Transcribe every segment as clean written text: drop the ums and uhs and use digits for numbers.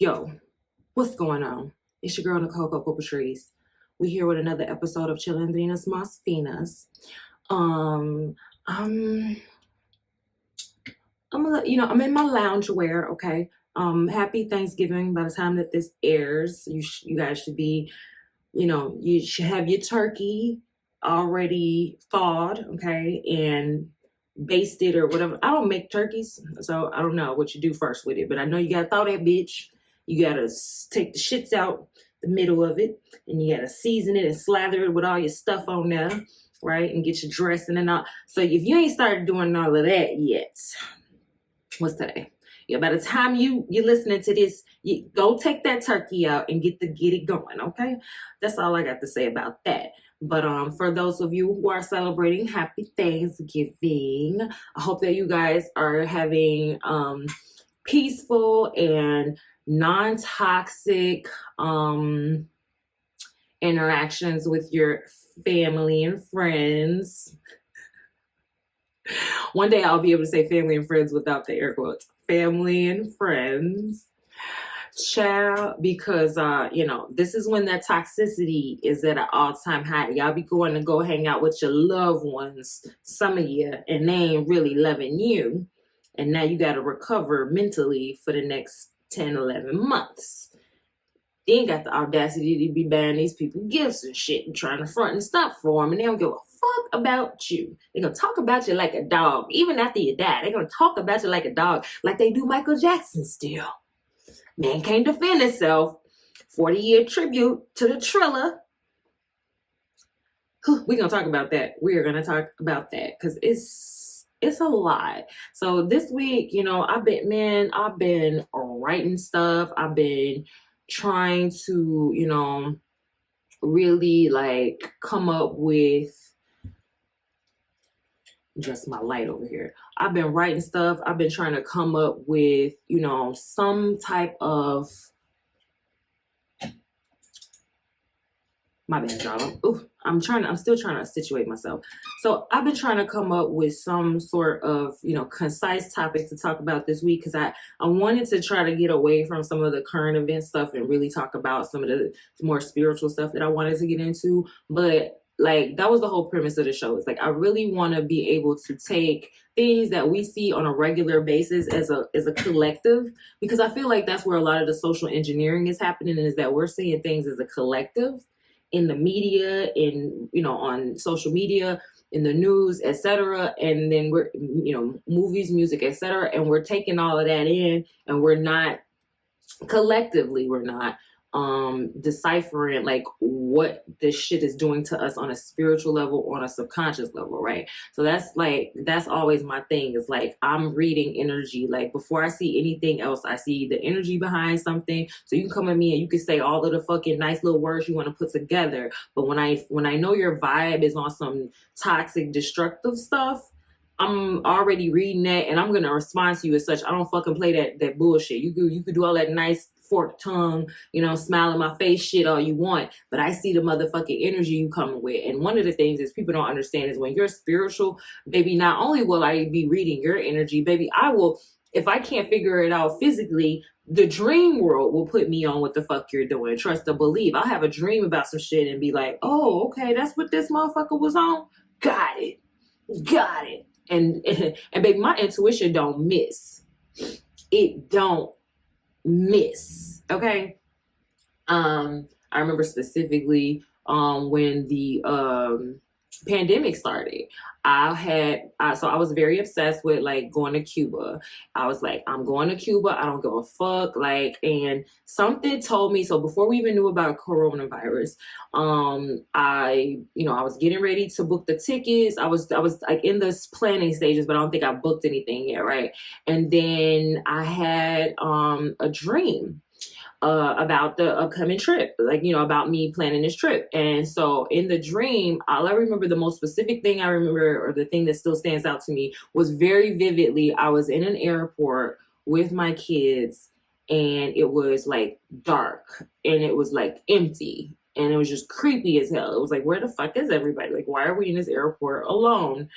Yo, what's going on? It's your girl Nicole Patrice. We here with another episode of Chilindrinas Mas Finas. I'm in my loungewear. Okay. Happy Thanksgiving. By the time that this airs, you guys should be, you should have your turkey already thawed, okay, and basted or whatever. I don't make turkeys, so I don't know what you do first with it, but I know you gotta thaw that bitch. You gotta take the shits out the middle of it, and you gotta season it and slather it with all your stuff on there, right? And get your dressing and all. So if you ain't started doing all of that yet, what's today? Yeah, by the time you're listening to this, you go take that turkey out and get it going, okay? That's all I got to say about that. But for those of you who are celebrating, happy Thanksgiving. I hope that you guys are having peaceful and non-toxic interactions with your family and friends. One day I'll be able to say family and friends without the air quotes. Family and friends. Child, because this is when that toxicity is at an all-time high. Y'all be going to go hang out with your loved ones, some of you, and they ain't really loving you. And now you got to recover mentally for the next 10, 11 months. They ain't got the audacity to be buying these people gifts and shit and trying to front and stuff for them, and they don't give a fuck about you. They're going to talk about you like a dog. Even after you die, they're going to talk about you like a dog, like they do Michael Jackson still. Man can't defend himself. 40-year tribute to the Triller. We're going to talk about that. We are going to talk about that because it's a lot. So this week, I've been writing stuff. I've been trying to, really come up with, just my light over here. I've been writing stuff. I've been trying to come up with, some type of, my bad, y'all. I'm still trying to situate myself. So I've been trying to come up with some sort of, concise topic to talk about this week because I wanted to try to get away from some of the current event stuff and really talk about some of the more spiritual stuff that I wanted to get into. But that was the whole premise of the show. It's I really want to be able to take things that we see on a regular basis as a collective, because I feel like that's where a lot of the social engineering is happening, is that we're seeing things as a collective in the media, on social media, in the news, etc. And then we're, movies, music, etc. And we're taking all of that in, and we're not deciphering what this shit is doing to us on a spiritual level, on a subconscious level, right? So that's always my thing, is I'm reading energy. Before I see anything else, I see the energy behind something. So you can come at me and you can say all of the fucking nice little words you want to put together, but when I know your vibe is on some toxic, destructive stuff, I'm already reading that, and I'm gonna respond to you as such. I don't fucking play that bullshit. You could do all that nice forked tongue, smile in my face shit all you want, but I see the motherfucking energy you coming with. And one of the things is people don't understand is when you're spiritual, baby, not only will I be reading your energy, baby, I will, if I can't figure it out physically, the dream world will put me on what the fuck you're doing. Trust or believe. I'll have a dream about some shit and be like, oh, okay, that's what this motherfucker was on. Got it. And baby, my intuition don't miss. It don't miss. Okay. I remember specifically when the pandemic started. So I was very obsessed with going to Cuba. I was like, I'm going to Cuba. I don't give a fuck. And something told me, so before we even knew about coronavirus, I was getting ready to book the tickets. I was in the planning stages, but I don't think I booked anything yet. Right. And then I had a dream about the upcoming trip, about me planning this trip. And so in the dream, all I remember, the most specific thing I remember, or the thing that still stands out to me, was very vividly, I was in an airport with my kids, and it was dark, and it was empty, and it was just creepy as hell. It was where the fuck is everybody? Why are we in this airport alone?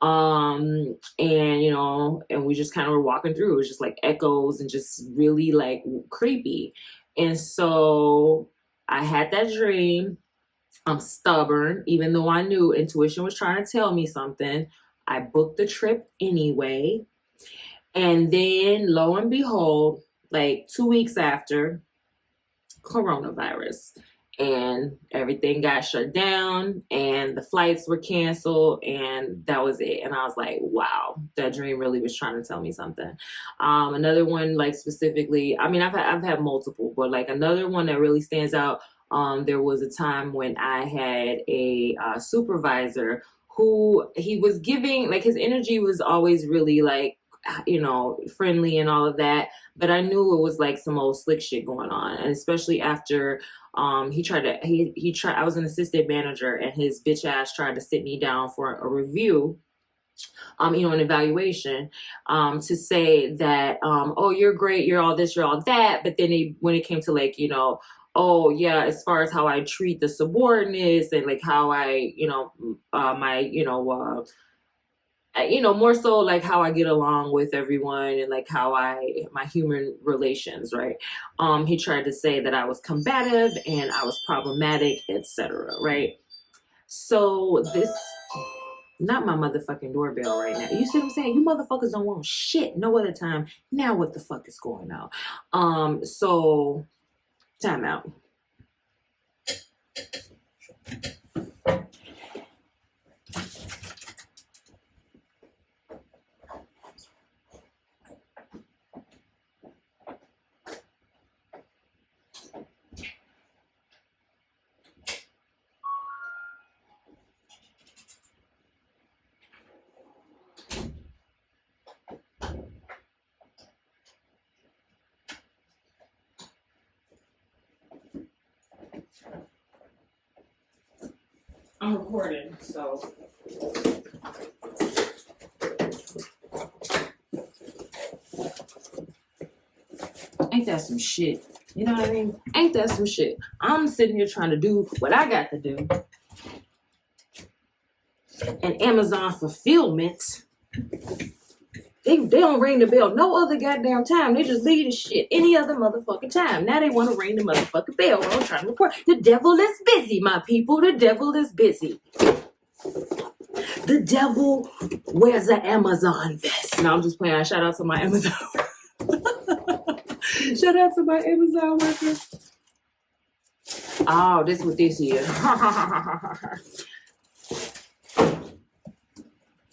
And you know, and we just kind of were walking through. It was just like echoes and just really like creepy. And so I had that dream. I'm stubborn, even though I knew intuition was trying to tell me something. I booked the trip anyway. And then lo and behold, like 2 weeks after, coronavirus, and everything got shut down and the flights were canceled, and that was it. And I was like, wow, that dream really was trying to tell me something. Another one, like specifically, I mean, I've had multiple, but like another one that really stands out. There was a time when I had a supervisor who he was giving, like his energy was always really like, you know, friendly and all of that, but I knew it was like some old slick shit going on. And especially after he tried, I was an assistant manager, and his bitch ass tried to sit me down for a review, you know, an evaluation, to say that, oh, you're great, you're all this, you're all that. But then when it came to like, you know, oh yeah, as far as how I treat the subordinates and like how I, you know, more so like how I get along with everyone and like how my human relations, right? He tried to say that I was combative and I was problematic, etc., right? So this, not my motherfucking doorbell right now. You see what I'm saying? You motherfuckers don't want shit no other time. Now what the fuck is going on? So time out. I'm recording, so. Ain't that some shit? You know what I mean? Ain't that some shit? I'm sitting here trying to do what I got to do. And Amazon fulfillment, they don't ring the bell no other goddamn time. They just leave the shit any other motherfucking time. Now they want to ring the motherfucking bell while I'm trying to report. The devil is busy, my people. The devil is busy. The devil wears an Amazon vest. No, I'm just playing. Shout out to my Amazon. Shout out to my Amazon workers. Oh, this is what this is.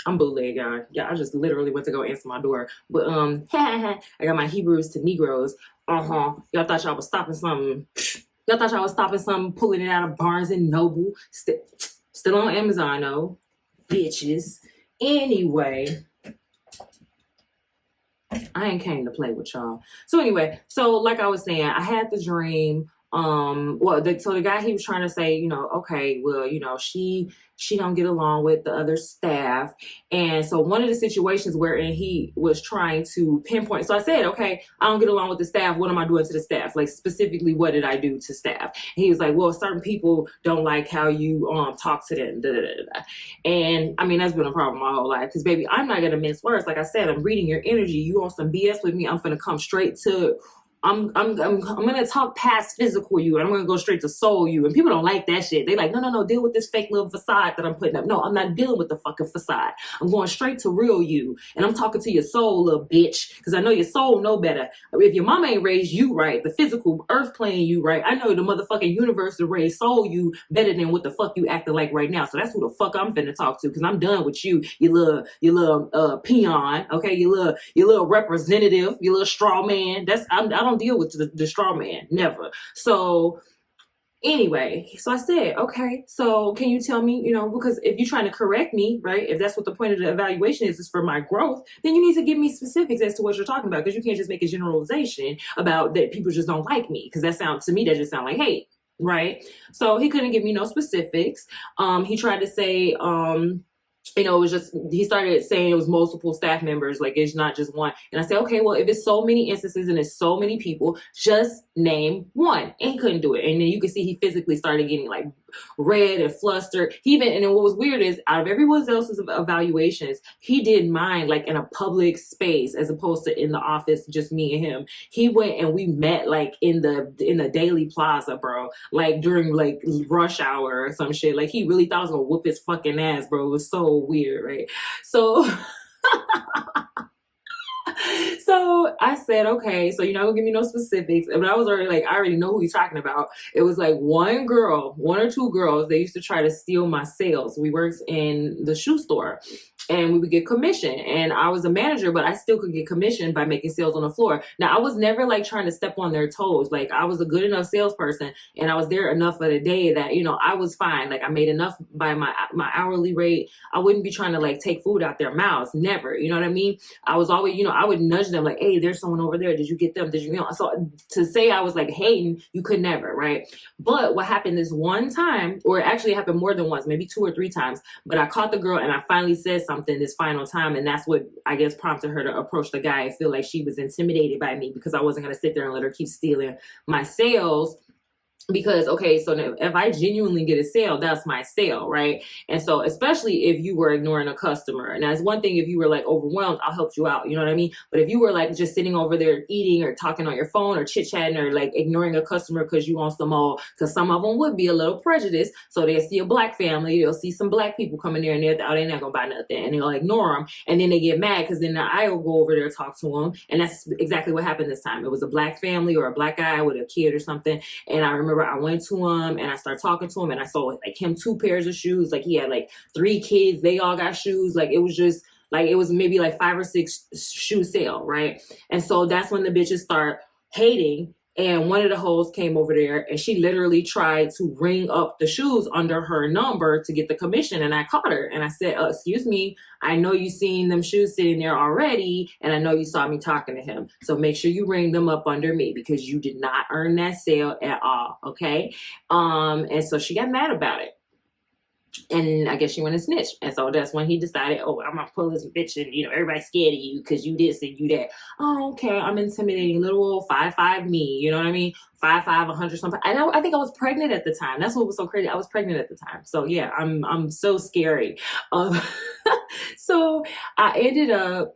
I'm bootleg, y'all. Yeah, I just literally went to go answer my door. But I got my Hebrews to Negroes. Y'all thought y'all was stopping something. Y'all thought y'all was stopping something, pulling it out of Barnes and Noble. Still on Amazon, though. Bitches. Anyway, I ain't came to play with y'all. So anyway, so like I was saying, I had the dream. So the guy, he was trying to say, you know, okay, well, you know, she don't get along with the other staff. And so one of the situations wherein he was trying to pinpoint, so I said, okay, I don't get along with the staff. What am I doing to the staff? Like specifically, what did I do to staff? And he was like, well, certain people don't like how you talk to them. Da, da, da, da. And I mean, that's been a problem my whole life. Because baby, I'm not gonna mince words. Like I said, I'm reading your energy. You on some BS with me, I'm gonna come straight to I'm gonna talk past physical you, and I'm gonna go straight to soul you. And people don't like that shit. They like, no, deal with this fake little facade that I'm putting up. No, I'm not dealing with the fucking facade. I'm going straight to real you, and I'm talking to your soul, little bitch, because I know your soul know better. If your mama ain't raised you right, the physical earth plane you right, I know the motherfucking universe to raise soul you better than what the fuck you acting like right now. So that's who the fuck I'm finna talk to, because I'm done with you, you little peon, okay, you little representative, you little straw man. I don't deal with the straw man, never. So anyway, so I said, okay, so can you tell me, you know, because if you're trying to correct me, right, if that's what the point of the evaluation is for my growth, then you need to give me specifics as to what you're talking about, because you can't just make a generalization about that people just don't like me, because that just sound like hate, right? So he couldn't give me no specifics. He tried to say, you know, it was just, he started saying it was multiple staff members, like it's not just one. And I said, okay, well, if it's so many instances and it's so many people, just name one. And he couldn't do it. And then you can see he physically started getting like red and flustered. And then what was weird is out of everyone else's evaluations, he did mine like in a public space as opposed to in the office, just me and him. He went and we met like in the Daily Plaza, bro, like during like rush hour or some shit. Like he really thought I was gonna whoop his fucking ass, bro. It was so weird, right? So so I said, okay, so you're not gonna give me no specifics. But I was already like, I already know who he's talking about. It was like one or two girls, they used to try to steal my sales. We worked in the shoe store and we would get commission. And I was a manager, but I still could get commission by making sales on the floor. Now, I was never like trying to step on their toes. Like I was a good enough salesperson and I was there enough for the day that, you know, I was fine. Like I made enough by my hourly rate. I wouldn't be trying to like take food out their mouths. Never. You know what I mean? I was always, you know, I would nudge them like, hey, there's someone over there. Did you get them? Did you know? So to say I was like hating, you could never, right? But what happened this one time, or actually it happened more than once, maybe 2 or 3 times, but I caught the girl and I finally said something this final time. And that's what I guess prompted her to approach the guy. I feel like she was intimidated by me because I wasn't going to sit there and let her keep stealing my sales. Because, okay, so if I genuinely get a sale, that's my sale, right? And so especially if you were ignoring a customer, and that's one thing, if you were like overwhelmed, I'll help you out, you know what I mean? But if you were like just sitting over there eating or talking on your phone or chit-chatting or like ignoring a customer because you want some more, because some of them would be a little prejudiced, so they'll see a black family, they'll see some black people coming there and they're not gonna buy nothing, and they'll ignore them, and then they get mad because then I will go over there and talk to them, and that's exactly what happened this time. It was a black family or a black guy with a kid or something, and I remember I went to him and I started talking to him and I saw like him 2 pairs of shoes. Like he had like 3 kids. They all got shoes. Like it was just like, it was maybe like 5 or 6 shoe sale. Right. And so that's when the bitches start hating. And one of the hoes came over there and she literally tried to ring up the shoes under her number to get the commission. And I caught her and I said, excuse me, I know you seen them shoes sitting there already. And I know you saw me talking to him. So make sure you ring them up under me because you did not earn that sale at all. Okay. And so she got mad about it. And I guess she went and snitched. And so that's when he decided, oh, I'm going to pull this bitch and, you know, everybody's scared of you because you this and you that. Oh, okay. I'm intimidating little old 5'5" me. You know what I mean? 5'5", 100 something. And I think I was pregnant at the time. That's what was so crazy. I was pregnant at the time. So yeah, I'm so scary. So I ended up,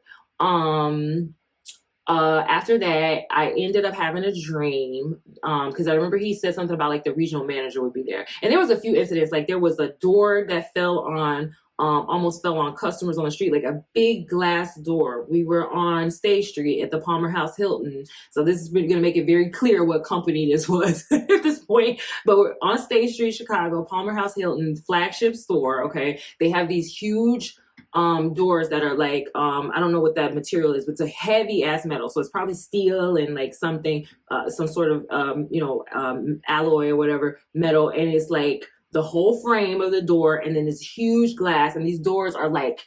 after that, I ended up having a dream because I remember he said something about like the regional manager would be there. And there was a few incidents, like there was a door that fell on, almost fell on customers on the street, like a big glass door. We were on State Street at the Palmer House Hilton. So this is going to make it very clear what company this was at this point. But we're on State Street, Chicago, Palmer House Hilton, flagship store. Okay. They have these huge doors that are like, I don't know what that material is, but it's a heavy ass metal. So it's probably steel and like something, some sort of, alloy or whatever metal. And it's like the whole frame of the door. And then this huge glass. And these doors are like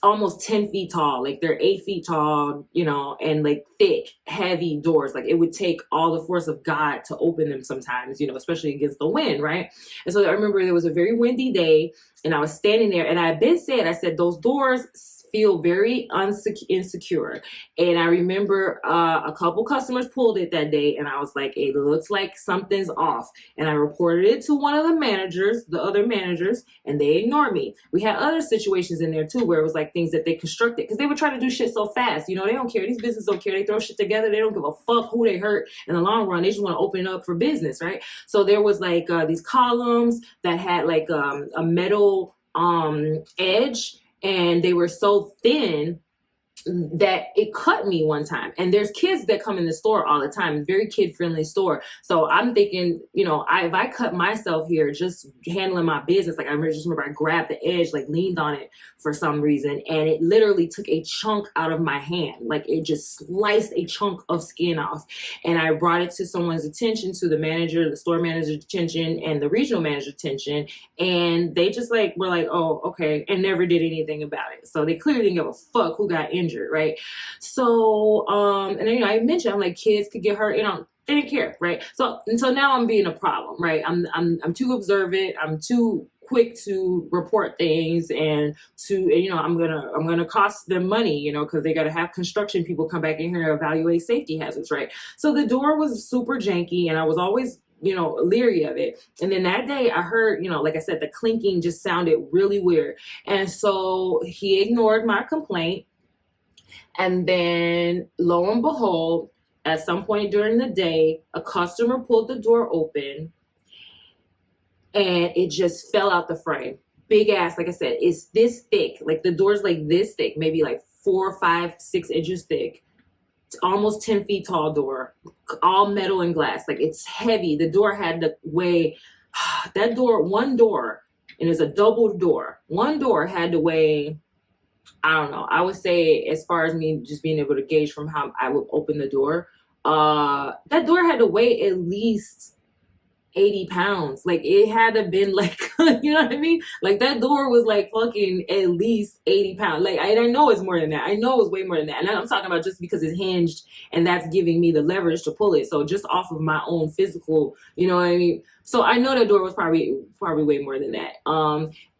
almost 10 feet tall. Like they're 8 feet tall, you know, and like thick, heavy doors. Like it would take all the force of God to open them sometimes, you know, especially against the wind. Right. And so I remember there was a very windy day and I was standing there and I said, those doors feel very insecure. And I remember a couple customers pulled it that day and I was like, it looks like something's off. And I reported it to one of the other managers, and they ignored me. We had other situations in there too where it was like things that they constructed because they would try to do shit so fast. You know, they don't care. These businesses don't care. They throw shit together. They don't give a fuck who they hurt in the long run. They just want to open it up for business, right? So there was like these columns that had like a metal edge, and they were so thin that it cut me one time. And there's kids that come in the store all the time, very kid-friendly store. So I'm thinking, you know, if I cut myself here just handling my business, like I just remember I grabbed the edge, like leaned on it for some reason, and it literally took a chunk out of my hand. Like it just sliced a chunk of skin off. And I brought it to someone's attention, to the manager, the store manager's attention, and the regional manager's attention. And they just like were like, oh, okay, and never did anything about it. So they clearly didn't give a fuck who got injured. Right. So, and then, you know, I mentioned, I'm like, kids could get hurt, you know, they didn't care. Right. So until now I'm being a problem. Right. I'm too observant. I'm too quick to report things and you know, I'm going to cost them money, you know, cause they got to have construction people come back in here and evaluate safety hazards. Right. So the door was super janky and I was always leery of it. And then that day I heard, like I said, the clinking just sounded really weird. And so he ignored my complaint. And then lo and behold, at some point during the day, a customer pulled the door open and it just fell out the frame. Big ass, like I said, it's this thick. Like the door's like this thick, maybe like 4, 5, 6 inches thick. It's almost 10 feet tall door, all metal and glass. Like it's heavy. The door had to weigh, one door, and it's a double door. One door had to weigh, I don't know. I would say, as far as me just being able to gauge from how I would open the door, that door had to weigh at least 80 pounds. Like it had to been like, you know what I mean? Like that door was like fucking at least 80 pounds. Like I know it's more than that. I know it's way more than that. And I'm talking about just because it's hinged and that's giving me the leverage to pull it. So just off of my own physical, you know what I mean? So I know that door was probably way more than that.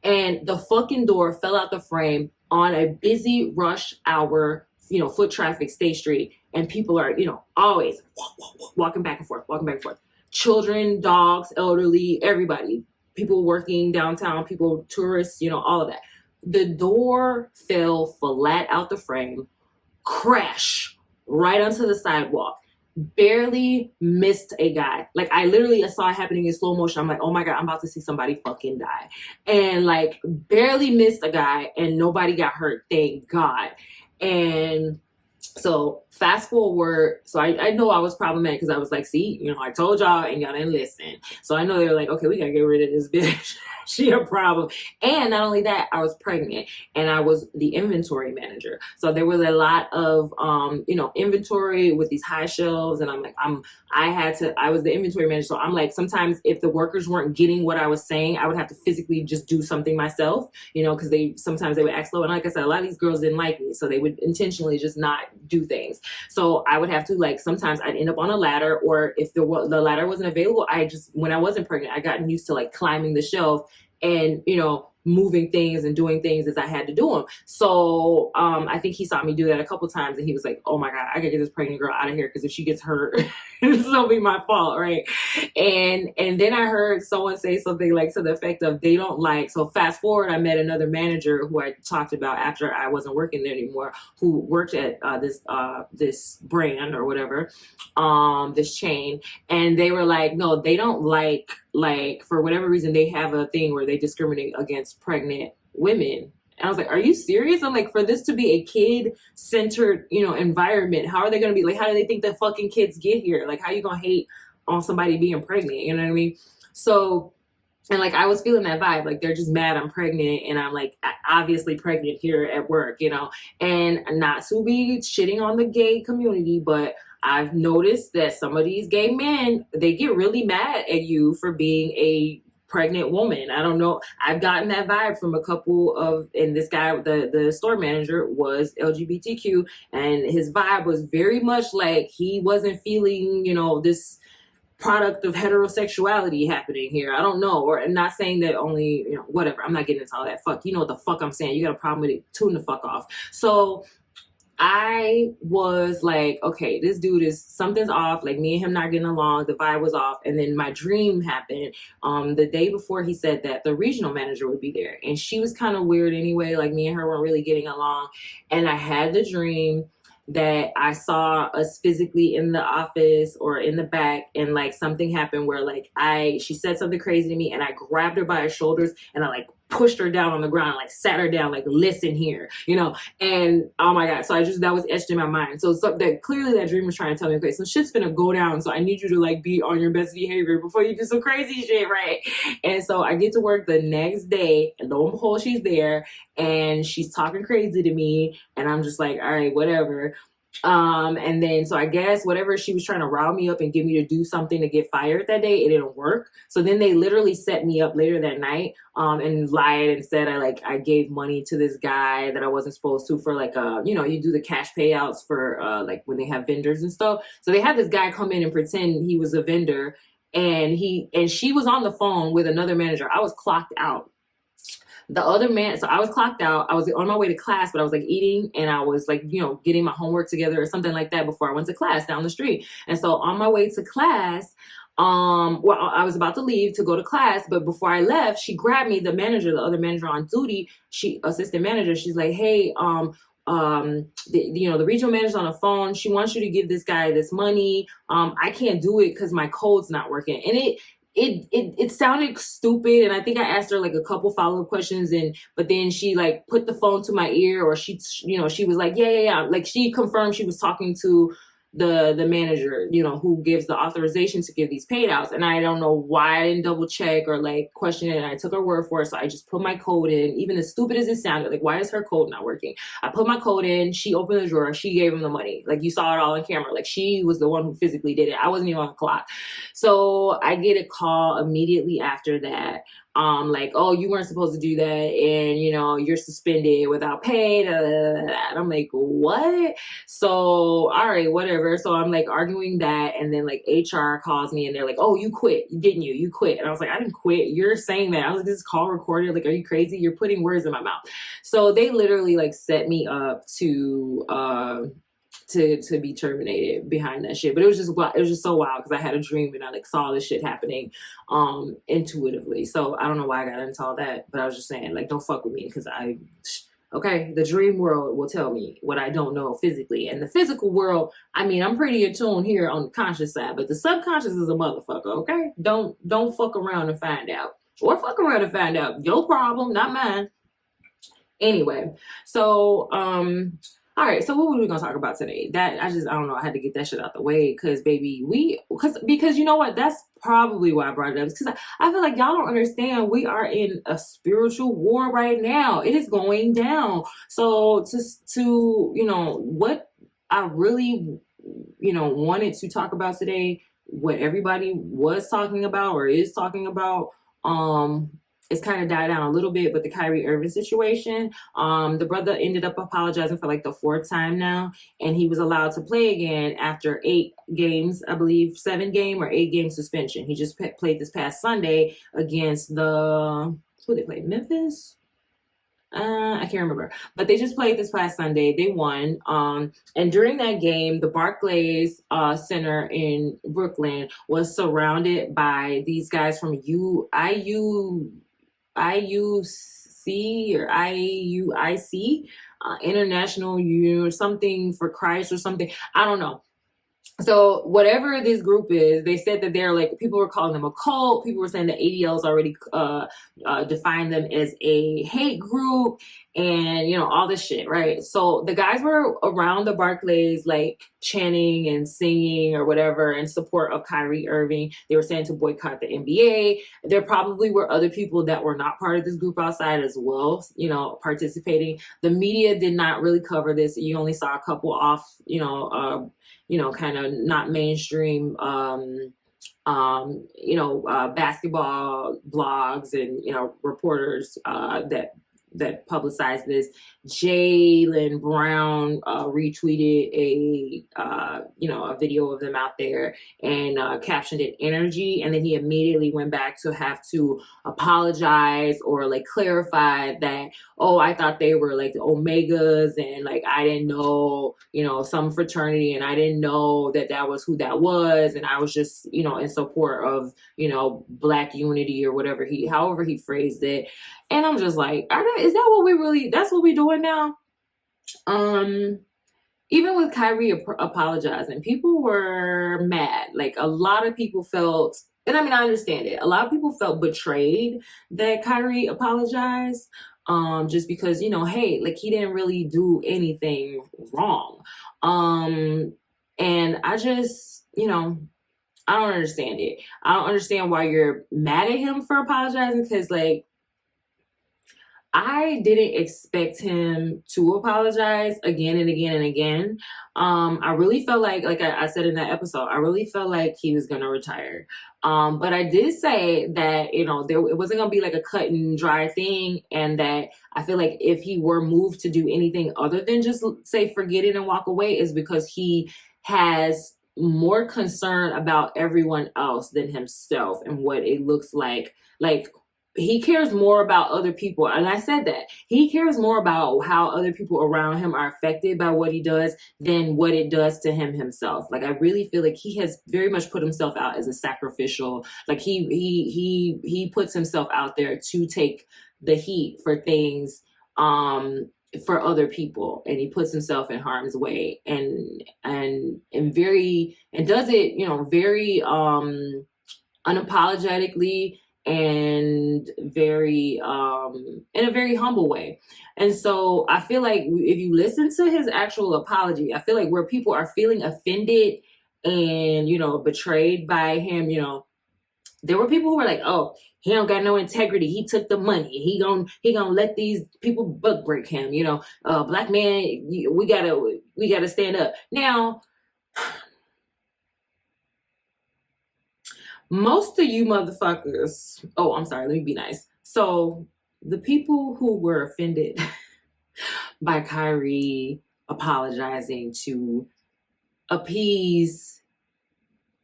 And the fucking door fell out the frame on a busy rush hour, foot traffic, State Street. And people are, always walking back and forth. Children, dogs, elderly, everybody, people working downtown, people, tourists, all of that. The door fell flat out the frame, crash right onto the sidewalk, barely missed a guy. Like I literally saw it happening in slow motion. I'm like, oh my God, I'm about to see somebody fucking die. And like barely missed a guy and nobody got hurt. Thank God. And so fast forward, so I know I was problematic because I was like, see, I told y'all and y'all didn't listen. So I know they were like, okay, we gotta get rid of this bitch. She a problem. And not only that, I was pregnant and I was the inventory manager. So there was a lot of, inventory with these high shelves. And I'm like, I was the inventory manager. So I'm like, sometimes if the workers weren't getting what I was saying, I would have to physically just do something myself, because sometimes they would act slow. And like I said, a lot of these girls didn't like me. So they would intentionally just not do things. So I would have to sometimes I'd end up on a ladder, or if the ladder wasn't available, when I wasn't pregnant, I got used to climbing the shelf and, moving things and doing things as I had to do them. So I think he saw me do that a couple times and he was like, oh my God, I gotta get this pregnant girl out of here because if she gets hurt, it'll be my fault, right? And then I heard someone say something to the effect of they don't like, so fast forward, I met another manager who I talked about after I wasn't working there anymore, who worked at this brand or whatever, this chain, and they were like, no, they don't like for whatever reason, they have a thing where they discriminate against pregnant women. And I was like, are you serious? I'm like, for this to be a kid-centered, environment, how are they going to be, how do they think the fucking kids get here? How you going to hate on somebody being pregnant? You know what I mean? So, and I was feeling that vibe, they're just mad I'm pregnant and I'm obviously pregnant here at work, and not to be shitting on the gay community, but I've noticed that some of these gay men, they get really mad at you for being a pregnant woman. I don't know. I've gotten that vibe from a couple of, and this guy, the store manager was LGBTQ, and his vibe was very much he wasn't feeling, this product of heterosexuality happening here. I don't know. Or not saying that only, whatever. I'm not getting into all that. Fuck. You know what the fuck I'm saying. You got a problem with it. Tune the fuck off. So I was like, okay, this dude something's off. Me and him not getting along. The vibe was off. And then my dream happened. The day before he said that the regional manager would be there. And she was kind of weird anyway. Me and her weren't really getting along. And I had the dream that I saw us physically in the office or in the back, and something happened where she said something crazy to me and I grabbed her by her shoulders and I pushed her down on the ground, sat her down, listen here, and oh my God. So that was etched in my mind. So that clearly that dream was trying to tell me, okay, so shit's gonna go down. So I need you to be on your best behavior before you do some crazy shit, right? And so I get to work the next day and lo and behold, she's there and she's talking crazy to me. And I'm just all right, whatever. And then, so I guess whatever she was trying to rile me up and get me to do something to get fired that day, it didn't work. So then they literally set me up later that night, and lied and said I gave money to this guy that I wasn't supposed to for you do the cash payouts for, when they have vendors and stuff. So they had this guy come in and pretend he was a vendor, and she was on the phone with another manager. I was clocked out. The other man, so I was clocked out. I was on my way to class, but I was eating and I was getting my homework together or something like that before I went to class down the street. And so on my way to class, Well, I was about to leave to go to class, but before I left, she grabbed me, the manager, the other manager on duty, assistant manager, she's like, hey, the regional manager's on the phone. She wants you to give this guy this money. I can't do it because my code's not working. And it sounded stupid, and I think I asked her like a couple follow-up questions, but then she like put the phone to my ear, or she was like, yeah, like she confirmed she was talking to the manager, who gives the authorization to give these payouts. And I don't know why I didn't double check or like question it. And I took her word for it. So I just put my code in, even as stupid as it sounded. Like, why is her code not working? I put my code in. She opened the drawer. She gave him the money. Like, you saw it all on camera. Like, she was the one who physically did it. I wasn't even on the clock. So I get a call immediately after that. Like, oh, you weren't supposed to do that, and you're suspended without pay. And I'm like, what? So, all right, whatever. So I'm like arguing that, and then like HR calls me, and they're like, oh, you quit, didn't you? You quit. And I was like, I didn't quit. You're saying that. I was like, this is call recorded. Like, are you crazy? You're putting words in my mouth. So they literally like set me up to be terminated behind that shit. But it was just so wild, because I had a dream and I like saw this shit happening intuitively. So I don't know why I got into all that, but I was just saying, like, don't fuck with me, because the dream world will tell me what I don't know physically. And the physical world, I mean, I'm pretty attuned here on the conscious side, but the subconscious is a motherfucker, okay? Don't fuck around and find out. Or fuck around and find out. Your problem, not mine. Anyway, so all right, so what were we gonna talk about today? I don't know, I had to get that shit out the way, because baby, because you know what, that's probably why I brought it up, because I feel like y'all don't understand, we are in a spiritual war right now. It is going down. So to what I really wanted to talk about today, what everybody was talking about or is talking about, it's kind of died down a little bit, but the Kyrie Irving situation, the brother ended up apologizing for like the 4th time now, and he was allowed to play again after 8 games, I believe 7-game or 8-game suspension. He just played this past Sunday against who they played, Memphis? I can't remember, but they just played this past Sunday. They won. And during that game, the Barclays Center in Brooklyn was surrounded by these guys from IUC or IUIC, International Union, something for Christ or something. I don't know. So whatever this group is, they said that they're like, people were calling them a cult. People were saying that ADL's already defined them as a hate group, and all this shit, right? So the guys were around the Barclays, like chanting and singing or whatever in support of Kyrie Irving. They were saying to boycott the NBA. There probably were other people that were not part of this group outside as well, participating. The media did not really cover this. You only saw a couple off, kind of not mainstream, basketball blogs and, reporters that publicized this. Jaylen Brown retweeted a video of them out there and captioned it energy, and then he immediately went back to have to apologize or like clarify that, oh, I thought they were like the Omegas, and like I didn't know, some fraternity, and I didn't know that was who that was, and I was just in support of Black unity or however he phrased it. And I'm just like, is that what that's what we're doing now? Even with Kyrie apologizing, people were mad. Like, a lot of people felt, and I mean, I understand it, a lot of people felt betrayed that Kyrie apologized, just because, hey, like, he didn't really do anything wrong. And I just, I don't understand it. I don't understand why you're mad at him for apologizing, because, like, I didn't expect him to apologize again and again and again. I really felt like I said in that episode, I really felt like he was going to retire. But I did say that, it wasn't going to be like a cut and dry thing. And that I feel like if he were moved to do anything other than just say, forget it and walk away, is because he has more concern about everyone else than himself and what it looks like he cares more about other people. And I said that. He cares more about how other people around him are affected by what he does than what it does to him himself. Like, I really feel like he has very much put himself out as a sacrificial, like he puts himself out there to take the heat for things for other people, and he puts himself in harm's way and very, and does it, you know, very unapologetically and very in a very humble way. And so I feel like if you listen to his actual apology, I feel like where people are feeling offended and, you know, betrayed by him, you know, there were people who were like, oh, he don't got no integrity, he took the money, he gonna let these people buck break him, you know, black man, we gotta stand up. Now, most of you motherfuckers, oh, I'm sorry, let me be nice. So the people who were offended by Kyrie apologizing to appease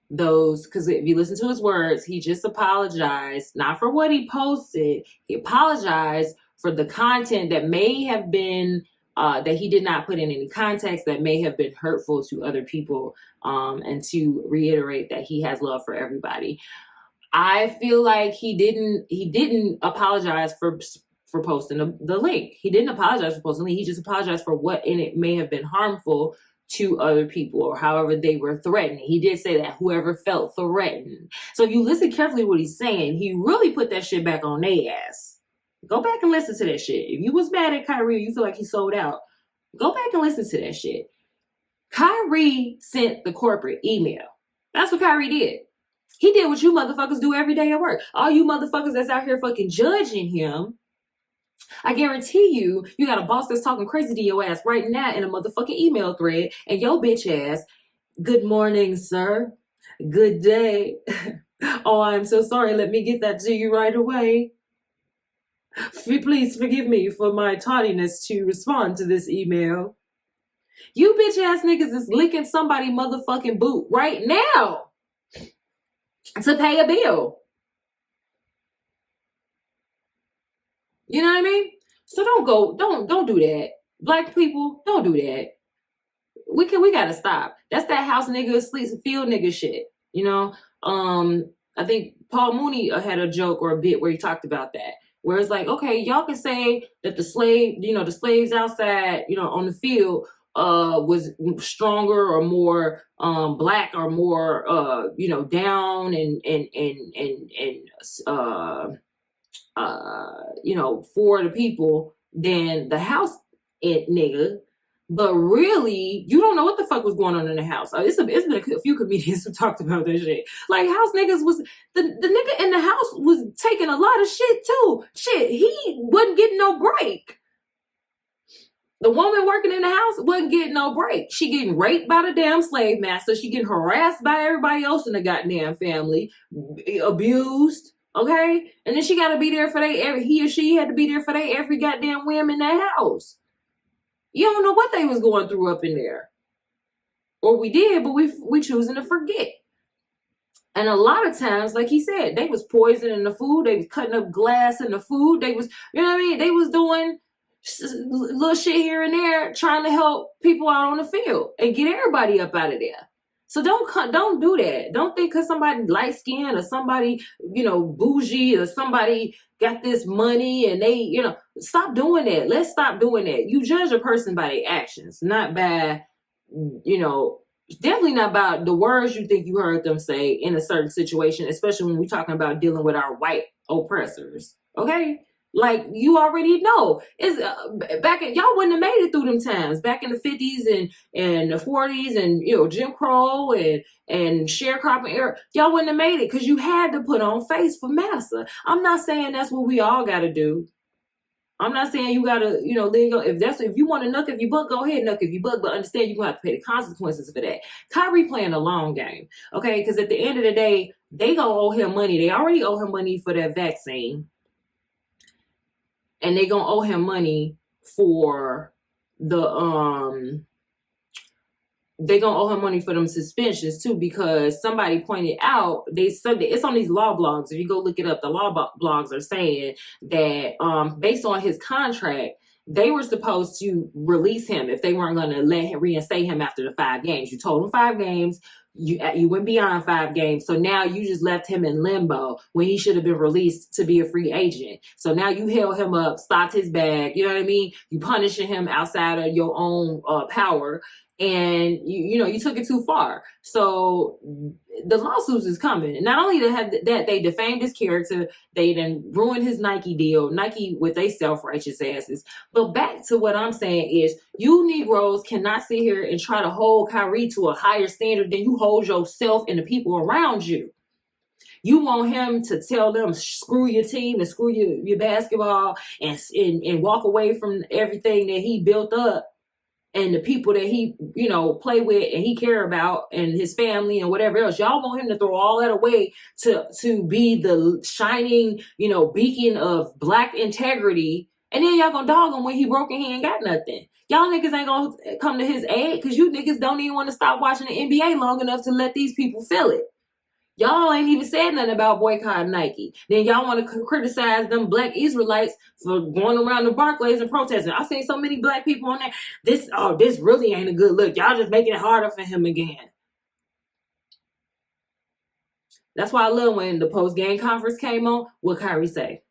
those, because if you listen to his words, he just apologized, not for what he posted, he apologized for the content that may have been that he did not put in any context, that may have been hurtful to other people, and to reiterate that he has love for everybody. I feel like he didn't apologize for posting the link. He didn't apologize for posting the link. He just apologized for what in it may have been harmful to other people, or however they were threatened. He did say that whoever felt threatened. So if you listen carefully to what he's saying, he really put that shit back on their ass. Go back and listen to that shit. If you was mad at Kyrie, you feel like he sold out, go back and listen to that shit. Kyrie sent the corporate email. That's what Kyrie did. He did what you motherfuckers do every day at work. All you motherfuckers that's out here fucking judging him, I guarantee you got a boss that's talking crazy to your ass right now in a motherfucking email thread, and your bitch ass, good morning, sir. Good day. Oh, I'm so sorry. Let me get that to you right away. Please forgive me for my tardiness to respond to this email. You bitch ass niggas is licking somebody motherfucking boot right now to pay a bill. You know what I mean? So don't do that. Black people, don't do that. We gotta stop. That's that house nigga sleeps field nigga shit. You know? I think Paul Mooney had a joke or a bit where he talked about that. Where it's like, okay, y'all can say that the slaves outside, you know, on the field was stronger or more black or more you know, down and you know, for the people than the house nigga. But really, you don't know what the fuck was going on in the house. It's been a few comedians who talked about that shit. Like, house niggas was, the nigga in the house was taking a lot of shit too. Shit, he wasn't getting no break. The woman working in the house wasn't getting no break. She getting raped by the damn slave master. She getting harassed by everybody else in the goddamn family. Abused. Okay? And then she got to be there for he or she had to be there for every goddamn whim in that house. You don't know what they was going through up in there. Or we did, but we choosing to forget. And a lot of times, like he said, they was poisoning the food. They was cutting up glass in the food. They was, you know what I mean? They was doing little shit here and there, trying to help people out on the field and get everybody up out of there. So don't do that. Don't think because somebody light skinned or somebody, you know, bougie or somebody got this money and they, you know, stop doing that. Let's stop doing that. You judge a person by their actions, not by, you know, definitely not by the words you think you heard them say in a certain situation, especially when we're talking about dealing with our white oppressors. Okay? Like, you already know, it's back in, y'all wouldn't have made it through them times back in the 50s and the 40s and, you know, Jim Crow and sharecropping era. Y'all wouldn't have made it because you had to put on face for massa. I'm not saying that's what we all got to do. I'm not saying you got to, you know, if you want to knuck if you buck, go ahead, knuck if you buck, but understand you're going to have to pay the consequences for that. Kyrie playing a long game, okay? Because at the end of the day, they going to owe him money. They already owe him money for that vaccine. And they gonna owe him money for the they gonna owe him money for them suspensions too, because somebody pointed out, they said that it's on these law blogs. If you go look it up, the law blogs are saying that based on his contract, they were supposed to release him if they weren't going to let him reinstate him after the 5 games. You told him 5 games. You went beyond 5 games. So now you just left him in limbo when he should have been released to be a free agent. So now you held him up, stopped his bag. You know what I mean? You punishing him outside of your own power. And you took it too far. So the lawsuits is coming. And not only that they defamed his character, they then ruined his Nike deal, Nike with their self-righteous asses. But back to what I'm saying is, you Negroes cannot sit here and try to hold Kyrie to a higher standard than you hold yourself and the people around you. You want him to tell them, screw your team and screw your basketball and walk away from everything that he built up and the people that he, play with and he care about and his family and whatever else. Y'all want him to throw all that away to be the shining, beacon of Black integrity. And then y'all gonna dog him when he broke and he ain't got nothing. Y'all niggas ain't gonna come to his aid because you niggas don't even want to stop watching the NBA long enough to let these people feel it. Y'all ain't even said nothing about boycotting Nike. Then y'all want to criticize them Black Israelites for going around the Barclays and protesting. I seen so many Black people on there. This really ain't a good look. Y'all just making it harder for him again. That's why I love when the post-game conference came on. What Kyrie say?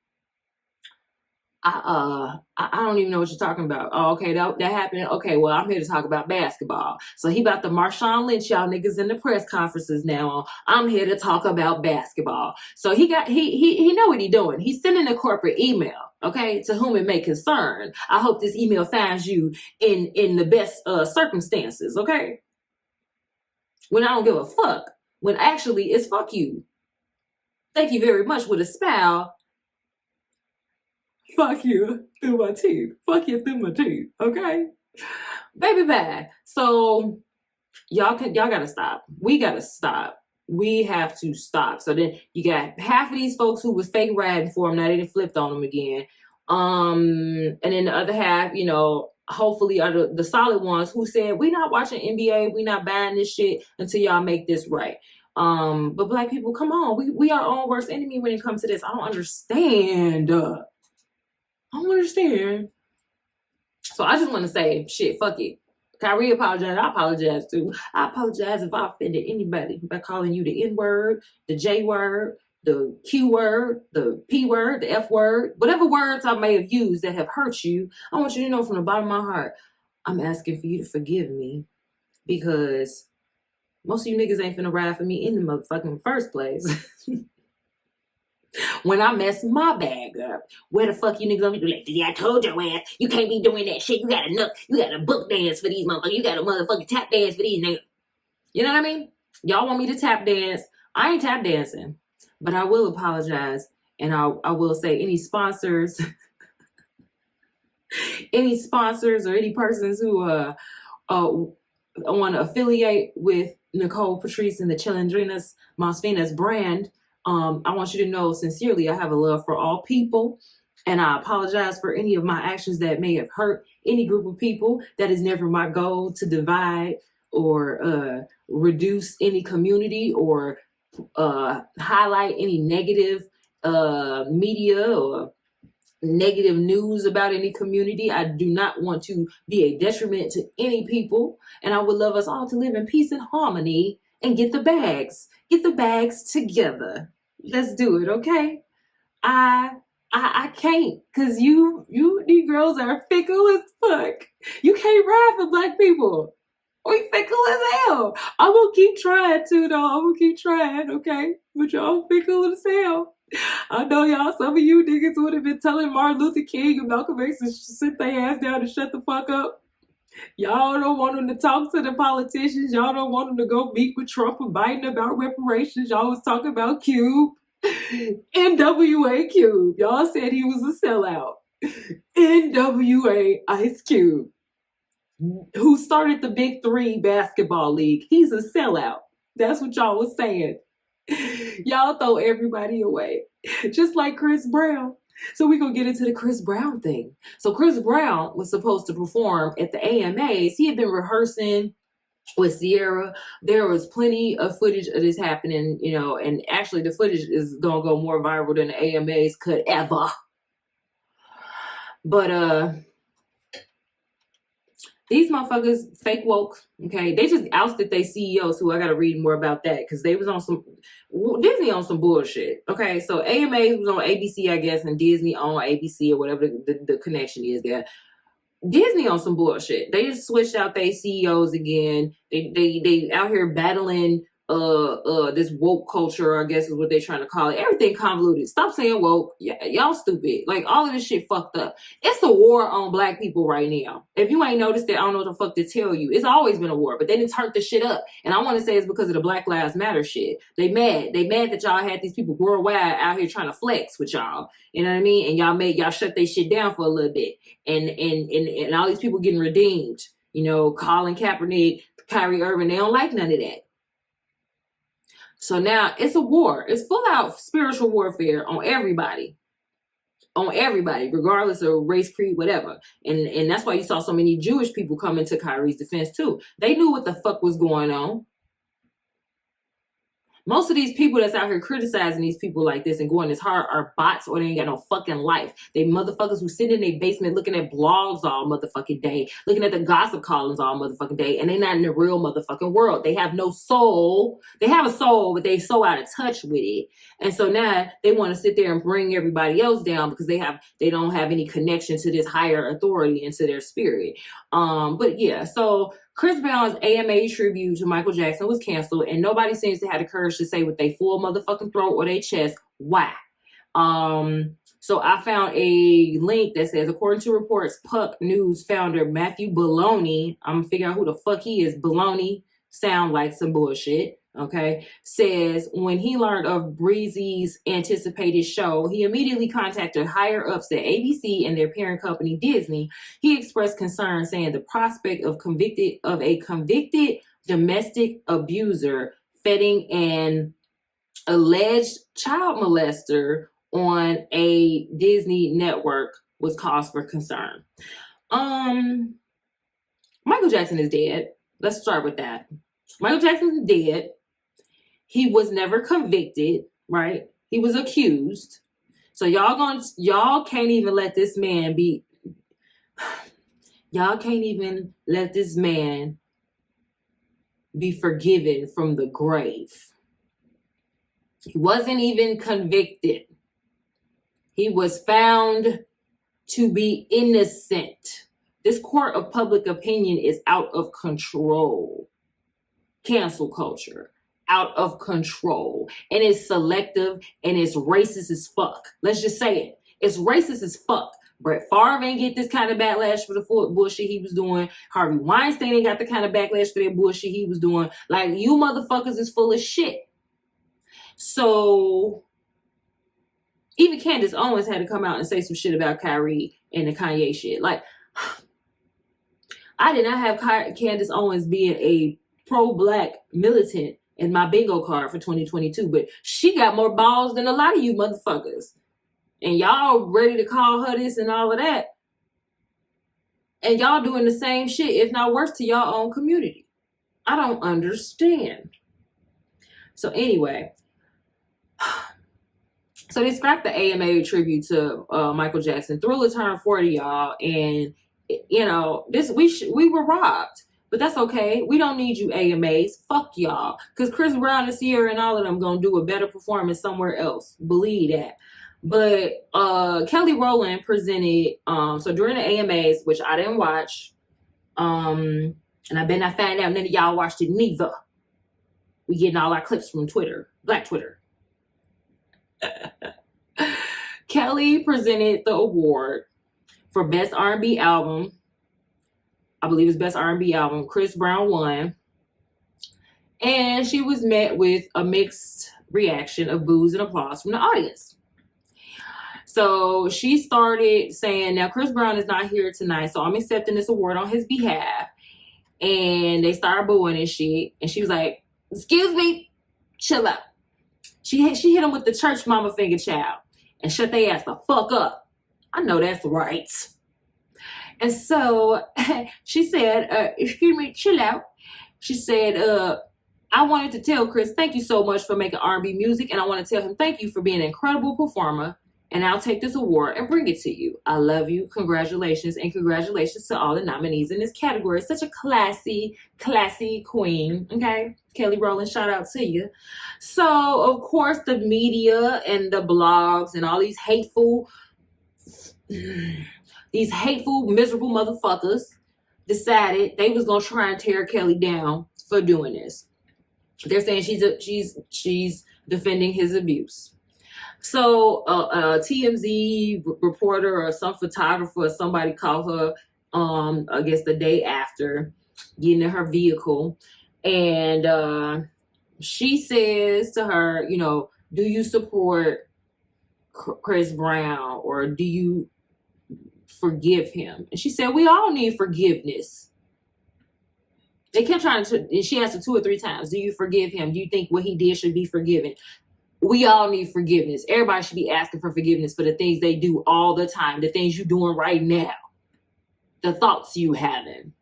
I don't even know what you're talking about. Oh, okay, that happened. Okay, well, I'm here to talk about basketball. So he about to Marshawn Lynch y'all niggas in the press conferences now. I'm here to talk about basketball. So he know what he doing. He's sending a corporate email, okay, to whom it may concern. I hope this email finds you in the best circumstances, okay? When I don't give a fuck. When actually it's fuck you. Thank you very much with a smile. Fuck you through my teeth. Fuck you through my teeth. Okay? Baby bye. So y'all gotta stop. We gotta stop. We have to stop. So then you got half of these folks who was fake riding for him. Now they done flipped on him again. And then the other half, hopefully are the solid ones who said, we not watching NBA. We not buying this shit until y'all make this right. But Black people, come on. We are our own worst enemy when it comes to this. I don't understand. I don't understand. So I just want to say, shit, fuck it. Kyrie apologized. I apologize too. I apologize if I offended anybody by calling you the N-word, the J-word, the Q-word, the P-word, the F-word, whatever words I may have used that have hurt you. I want you to know from the bottom of my heart, I'm asking for you to forgive me, because most of you niggas ain't finna ride for me in the motherfucking first place. When I mess my bag up, where the fuck you niggas gonna be like, yeah, I told your ass, you can't be doing that shit. You gotta book dance for these motherfuckers. You gotta motherfucking tap dance for these niggas. You know what I mean? Y'all want me to tap dance. I ain't tap dancing, but I will apologize. And I will say any sponsors, or any persons who want to affiliate with Nicole Patrice and the Chilindrinas Masfinas brand, I want you to know sincerely I have a love for all people, and I apologize for any of my actions that may have hurt any group of people. That is never my goal, to divide or reduce any community or highlight any negative media or negative news about any community. I do not want to be a detriment to any people, and I would love us all to live in peace and harmony and get the bags together. Let's do it, okay? I can't, because you Negroes are fickle as fuck. You can't ride for Black people. We fickle as hell. I'm gonna keep trying too, though. I'm gonna keep trying, okay? But y'all fickle as hell. I know y'all, some of you niggas would have been telling Martin Luther King and Malcolm X to sit their ass down and shut the fuck up. Y'all don't want them to talk to the politicians. Y'all don't want them to go meet with Trump and Biden about reparations. Y'all was talking about Cube. NWA Cube. Y'all said he was a sellout. NWA Ice Cube, who started the Big Three basketball league. He's a sellout. That's what y'all was saying. Y'all throw everybody away. Just like Chris Brown. So we're going to get into the Chris Brown thing. So Chris Brown was supposed to perform at the AMAs. He had been rehearsing with Sierra, there was plenty of footage of this happening, you know, and actually the footage is gonna go more viral than the AMAs could ever. But these motherfuckers fake woke, okay? They just ousted their CEOs, who I gotta read more about that, because they was on some Disney on some bullshit. Okay, so AMA was on ABC, I guess, and Disney on ABC or whatever the connection is there. Disney on some bullshit. They just switched out their CEOs again. They out here battling this woke culture, I guess is what they're trying to call it. Everything convoluted. Stop saying woke. Y'all stupid. Like, all of this shit fucked up. It's a war on black people right now. If you ain't noticed it, I don't know what the fuck to tell you. It's always been a war, but they didn't turn the shit up. And I want to say it's because of the Black Lives Matter shit. They mad that y'all had these people worldwide out here trying to flex with y'all. You know what I mean? And y'all shut their shit down for a little bit. And all these people getting redeemed. You know, Colin Kaepernick, Kyrie Irving, they don't like none of that. So now it's a war. It's full out spiritual warfare on everybody. On everybody, regardless of race, creed, whatever. And that's why you saw so many Jewish people coming to Kyrie's defense too. They knew what the fuck was going on. Most of these people that's out here criticizing these people like this and going this hard are bots, or they ain't got no fucking life. They motherfuckers who sit in their basement looking at blogs all motherfucking day, looking at the gossip columns all motherfucking day, and they not in the real motherfucking world. They have no soul. They have a soul, but they so out of touch with it. And so now they want to sit there and bring everybody else down because they don't have any connection to this higher authority and to their spirit. But yeah, so Chris Brown's AMA tribute to Michael Jackson was canceled, and nobody seems to have the courage to say with their full motherfucking throat or their chest why. So I found a link that says, according to reports, Puck News founder Matthew Baloney, I'm figuring out who the fuck he is. Baloney sound like some bullshit. Okay, says when he learned of Breezy's anticipated show, he immediately contacted higher ups at ABC and their parent company Disney. He expressed concern, saying the prospect of a convicted domestic abuser feting an alleged child molester on a Disney network was cause for concern. Michael Jackson is dead. Let's start with that. Michael Jackson is dead. He was never convicted, right? He was accused. So y'all can't even let this man be. Y'all can't even let this man be forgiven from the grave. He wasn't even convicted. He was found to be innocent. This court of public opinion is out of control. Cancel culture. Out of control, and it's selective, and it's racist as fuck. Let's just say it. It's racist as fuck. Brett Favre ain't get this kind of backlash for the bullshit he was doing. Harvey Weinstein ain't got the kind of backlash for that bullshit he was doing. Like, you motherfuckers is full of shit. So even Candace Owens had to come out and say some shit about Kyrie and the Kanye shit. Like, I did not have Candace Owens being a pro-black militant in my bingo card for 2022, but she got more balls than a lot of you motherfuckers. And y'all ready to call her this and all of that. And y'all doing the same shit, if not worse, to y'all own community. I don't understand. So anyway, so they scrapped the AMA tribute to Michael Jackson. Thriller turned 40, y'all, and you know we were robbed. But that's okay. We don't need you AMAs. Fuck y'all. Because Chris Brown and Sierra and all of them going to do a better performance somewhere else. Believe that. But Kelly Rowland presented, so during the AMAs, which I didn't watch, and I bet I find out none of y'all watched it neither. We getting all our clips from Twitter. Black Twitter. Kelly presented the award for Best R&B Album. I believe it's Best R&B Album. Chris Brown won. And she was met with a mixed reaction of boos and applause from the audience. So she started saying, now Chris Brown is not here tonight, so I'm accepting this award on his behalf. And they started booing and shit. And she was like, excuse me, chill out. She hit him with the church mama finger child and shut their ass the fuck up. I know that's right. And so she said, excuse me, chill out. She said, I wanted to tell Chris, thank you so much for making R&B music, and I want to tell him thank you for being an incredible performer, and I'll take this award and bring it to you. I love you. Congratulations, and congratulations to all the nominees in this category. Such a classy queen, okay? Kelly Rowland, shout out to you. So, of course, the media and the blogs and all these hateful, miserable motherfuckers decided they was going to try and tear Kelly down for doing this. They're saying she's defending his abuse. So a TMZ reporter or some photographer or somebody called her, I guess the day after, getting in her vehicle, and she says to her, you know, do you support Chris Brown or do you forgive him? And she said, we all need forgiveness. They kept trying to, and she asked her 2 or 3 times, do you forgive him? Do you think what he did should be forgiven? We all need forgiveness. Everybody should be asking for forgiveness for the things they do all the time, the things you're doing right now, the thoughts you having.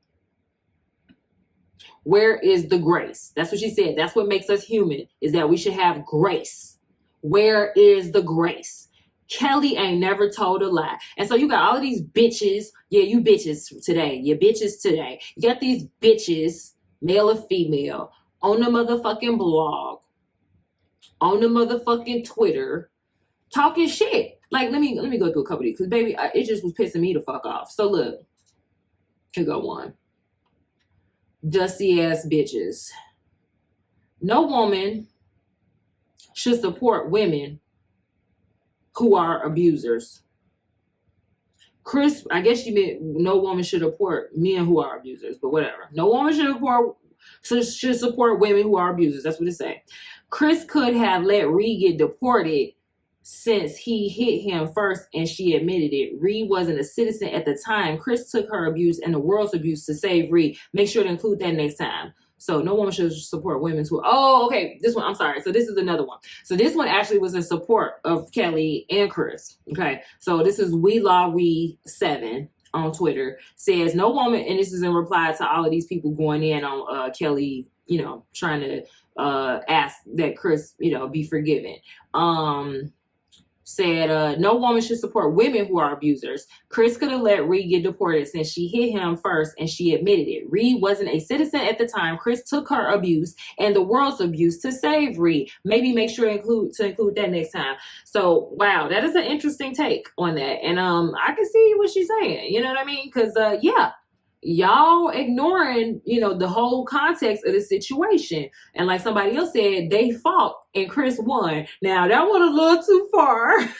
Where is the grace? That's what she said. That's what makes us human, is that we should have grace. Where is the grace? Kelly ain't never told a lie. And so you got all of these bitches. Yeah, you bitches today. You bitches today. You got these bitches, male or female, on the motherfucking blog, on the motherfucking Twitter, talking shit. Like, let me go through a couple of these, because baby, it just was pissing me the fuck off. So look, here go one. Dusty ass bitches. No woman should support women who are abusers. Chris, I guess you meant no woman should support men who are abusers, but whatever. No woman should support women who are abusers. That's what it say. Chris could have let Reed get deported since he hit him first and she admitted it. Reed wasn't a citizen at the time. Chris took her abuse and the world's abuse to save Reed. Make sure to include that next time. So no woman should support women who, oh, okay, this one, I'm sorry. So this is another one. So this one actually was in support of Kelly and Chris. Okay, so this is We7 on Twitter, says no woman, and this is in reply to all of these people going in on Kelly, you know, trying to ask that Chris, you know, be forgiven. Said no woman should support women who are abusers. Chris could have let Reed get deported since she hit him first and she admitted it. Reed wasn't a citizen at the time. Chris took her abuse and the world's abuse to save Reed. Maybe make sure to include that next time. So wow, that is an interesting take on that. And I can see what she's saying. You know what I mean? Because yeah, y'all ignoring, you know, the whole context of the situation. And like somebody else said, they fought and Chris won. Now that went a little too far. Because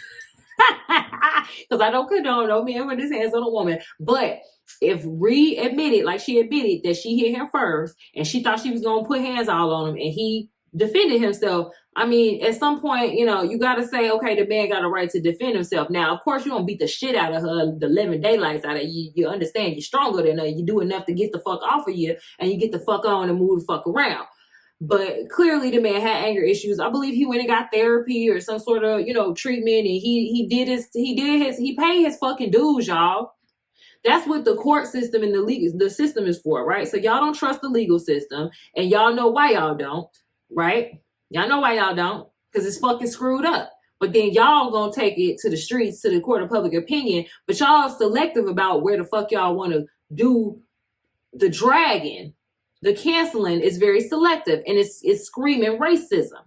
I don't condone no man with his hands on a woman. But if Reed admitted, like she admitted, that she hit him first and she thought she was going to put hands all on him and he defended himself, I mean, at some point, you know, you got to say, okay, the man got a right to defend himself. Now, of course, you don't beat the shit out of her, the living daylights out of you. You understand you're stronger than her. You do enough to get the fuck off of you and you get the fuck on and move the fuck around. But clearly the man had anger issues. I believe he went and got therapy or some sort of, you know, treatment, and he paid his fucking dues, y'all. That's what the court system and the system is for, right? So y'all don't trust the legal system, and y'all know why y'all don't, right? Y'all know why y'all don't, because it's fucking screwed up. But then y'all gonna take it to the streets, to the court of public opinion, but y'all selective about where the fuck y'all want to do the dragging. The canceling is very selective, and it's screaming racism.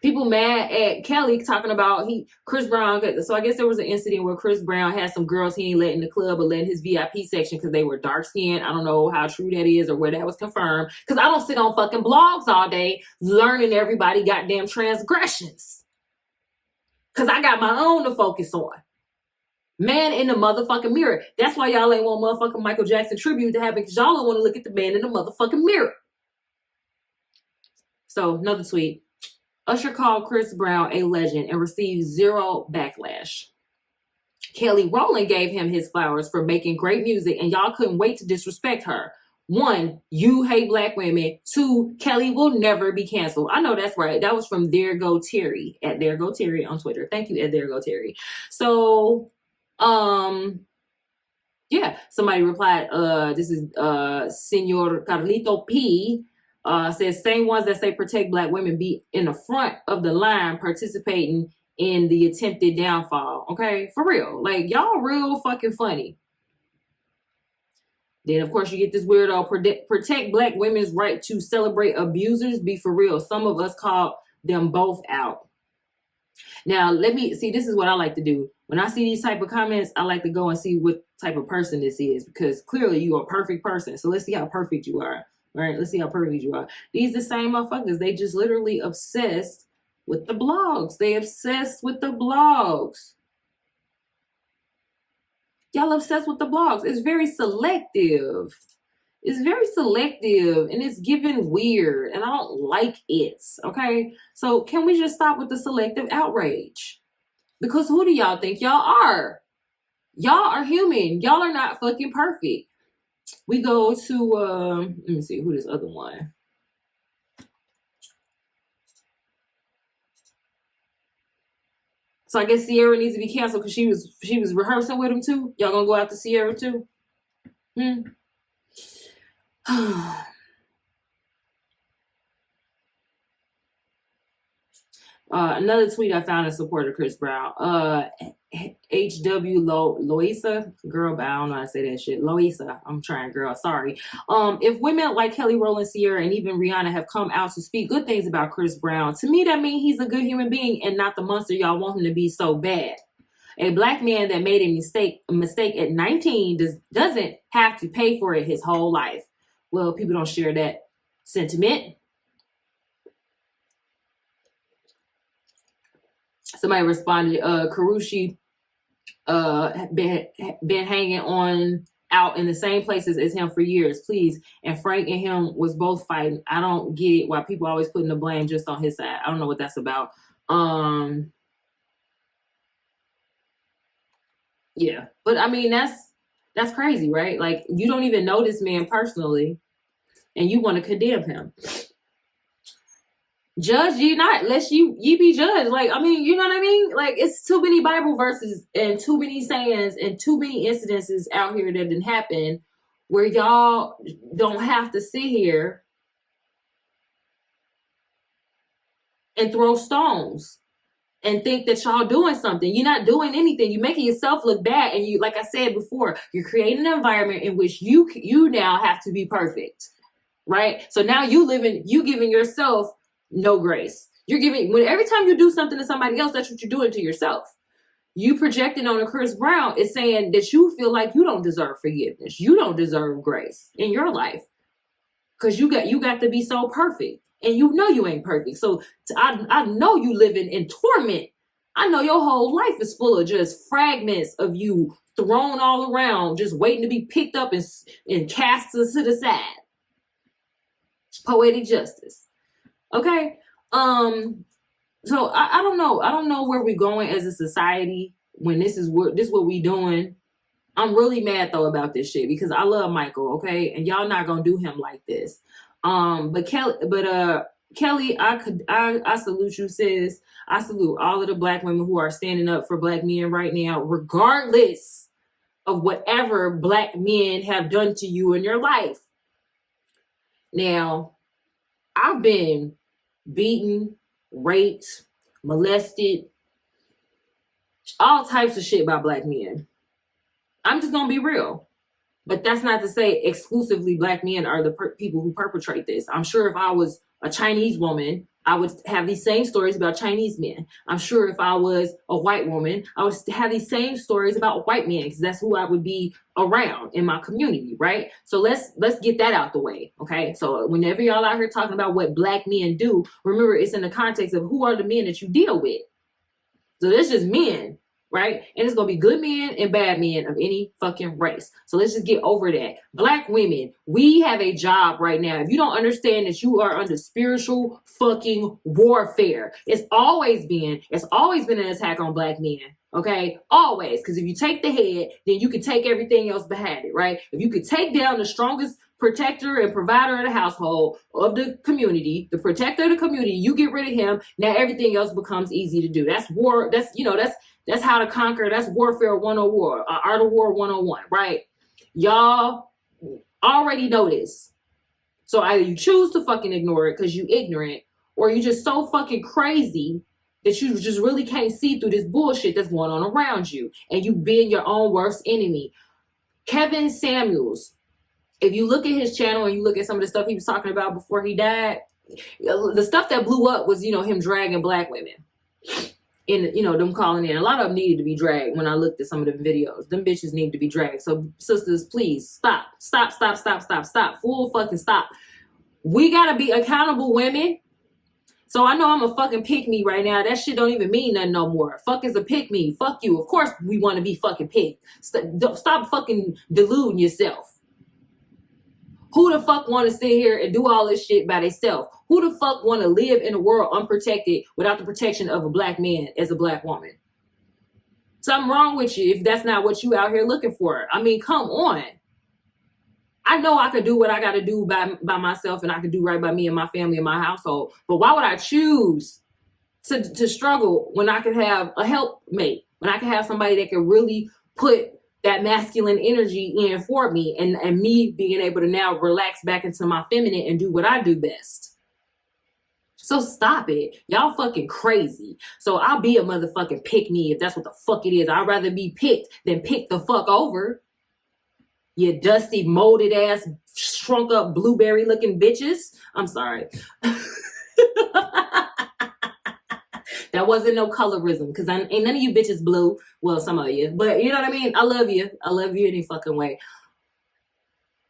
People mad at Kelly talking about Chris Brown. So I guess there was an incident where Chris Brown had some girls he ain't let in the club but let in his VIP section because they were dark skinned. I don't know how true that is or where that was confirmed, because I don't sit on fucking blogs all day learning everybody goddamn transgressions, because I got my own to focus on. Man in the motherfucking mirror. That's why y'all ain't want motherfucking Michael Jackson tribute to happen, because y'all don't want to look at the man in the motherfucking mirror. So another tweet. Usher called Chris Brown a legend and received 0 backlash. Kelly Rowland gave him his flowers for making great music, and y'all couldn't wait to disrespect her. 1, you hate black women. 2, Kelly will never be canceled. I know that's right. That was from There Go Terry, at There Go Terry on Twitter. Thank you, at There Go Terry. So, Yeah, somebody replied, this is Senor Carlito P. Says, same ones that say protect Black women be in the front of the line participating in the attempted downfall. Okay, for real. Like, y'all real fucking funny. Then, of course, you get this weirdo, protect Black women's right to celebrate abusers. Be for real. Some of us call them both out. Now, let me see. This is what I like to do. When I see these type of comments, I like to go and see what type of person this is, because clearly you are a perfect person. So let's see how perfect you are. All right, let's see how perfect you are. These the same motherfuckers. They just literally obsessed with the blogs. They obsessed with the blogs. Y'all obsessed with the blogs. It's very selective. It's very selective, and it's giving weird, and I don't like it, okay? So can we just stop with the selective outrage? Because who do y'all think y'all are? Y'all are human. Y'all are not fucking perfect. We go to, let me see, who this other one? So I guess Sierra needs to be canceled because she was rehearsing with him too. Y'all gonna go after Sierra too? Another tweet I found in support of Chris Brown. HW Loisa, girl, but I don't know how to say that shit. Loisa, I'm trying, girl. Sorry. If women like Kelly Rowland, Sierra, and even Rihanna have come out to speak good things about Chris Brown, to me that means he's a good human being and not the monster y'all want him to be so bad. A Black man that made a mistake at 19 doesn't have to pay for it his whole life. Well, people don't share that sentiment. Somebody responded, Karushi been hanging on out in the same places as him for years, please. And Frank and him was both fighting. I don't get why people always putting the blame just on his side. I don't know what that's about. Yeah, but I mean, that's crazy, right? Like, you don't even know this man personally, and you want to condemn him. Judge ye not, lest ye be judged. Like, I mean, you know what I mean? Like, it's too many Bible verses and too many sayings and too many incidences out here that didn't happen where y'all don't have to sit here and throw stones and think that y'all doing something. You're not doing anything. You're making yourself look bad. And you, like I said before, you're creating an environment in which you now have to be perfect, right? So now you giving yourself no grace. You're giving, every time you do something to somebody else, that's what you're doing to yourself. You projecting on a Chris Brown is saying that you feel like you don't deserve forgiveness. You don't deserve grace in your life because you got to be so perfect, and you know you ain't perfect. So I know you living in torment. I know your whole life is full of just fragments of you thrown all around, just waiting to be picked up and cast to the side. Poetic justice. Okay. So I don't know. I don't know where we're going as a society when this is what we doing. I'm really mad though about this shit because I love Michael, okay? And y'all not gonna do him like this. But Kelly, I salute you, sis. I salute all of the Black women who are standing up for Black men right now, regardless of whatever Black men have done to you in your life. Now, I've been beaten, raped, molested, all types of shit by Black men. I'm just gonna be real. But that's not to say exclusively Black men are the people who perpetrate this. I'm sure if I was a Chinese woman, I would have these same stories about Chinese men. I'm sure if I was a white woman, I would have these same stories about white men because that's who I would be around in my community, right? So let's get that out the way, okay? So whenever y'all out here talking about what Black men do, remember it's in the context of who are the men that you deal with. So that's just men, right? And it's going to be good men and bad men of any fucking race. So let's just get over that. Black women, we have a job right now. If you don't understand that you are under spiritual fucking warfare, it's always been an attack on Black men. Okay, always. Because if you take the head, then you can take everything else behind it, right? If you could take down the strongest protector and provider of the household, of the community, the protector of the community, you get rid of him, now everything else becomes easy to do. That's war. That's how to conquer. That's warfare 101, art of war 101, right? Y'all already know this. So either you choose to fucking ignore it because you ignorant, or you just so fucking crazy that you just really can't see through this bullshit that's going on around you, and you being your own worst enemy. Kevin Samuels, if you look at his channel and you look at some of the stuff he was talking about before he died, the stuff that blew up was, him dragging black women. And, them calling in. A lot of them needed to be dragged when I looked at some of the videos. Them bitches need to be dragged. So, sisters, please, stop. Full fucking stop. We gotta be accountable women. So I know I'm a fucking pick me right now. That shit don't even mean nothing no more. Fuck is a pick me. Fuck you. Of course we want to be fucking picked. Stop fucking deluding yourself. Who the fuck want to sit here and do all this shit by themselves? Who the fuck want to live in a world unprotected without the protection of a black man as a black woman? Something wrong with you if that's not what you out here looking for. I mean, come on. I know I could do what I got to do by myself, and I could do right by me and my family and my household. But why would I choose to struggle when I could have a helpmate, when I could have somebody that could really put that masculine energy in for me, and me being able to now relax back into my feminine and do what I do best? So stop it. Y'all fucking crazy. So I'll be a motherfucking pick me if that's what the fuck it is. I'd rather be picked than picked the fuck over. You dusty, molded ass, shrunk up, blueberry looking bitches. I'm sorry. That wasn't no colorism, because ain't none of you bitches blue. Well, some of you, but you know what I mean? I love you. I love you any fucking way.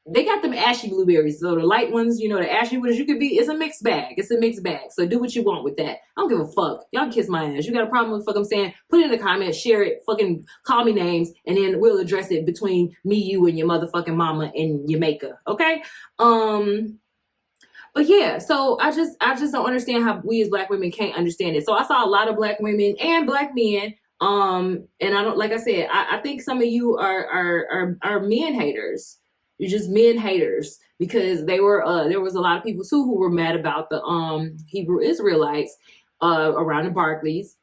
They got them ashy blueberries. So the light ones, the ashy ones, it's a mixed bag. It's a mixed bag. So do what you want with that. I don't give a fuck. Y'all can kiss my ass. You got a problem with what I'm saying? Put it in the comments, share it, fucking call me names, and then we'll address it between me, you, and your motherfucking mama and your maker. Okay? But yeah, so I just don't understand how we as black women can't understand it. So I saw a lot of black women and black men. And I don't, like I said, I think some of you are men haters. You're just men haters, because there was a lot of people too who were mad about the Hebrew Israelites around the Barclays.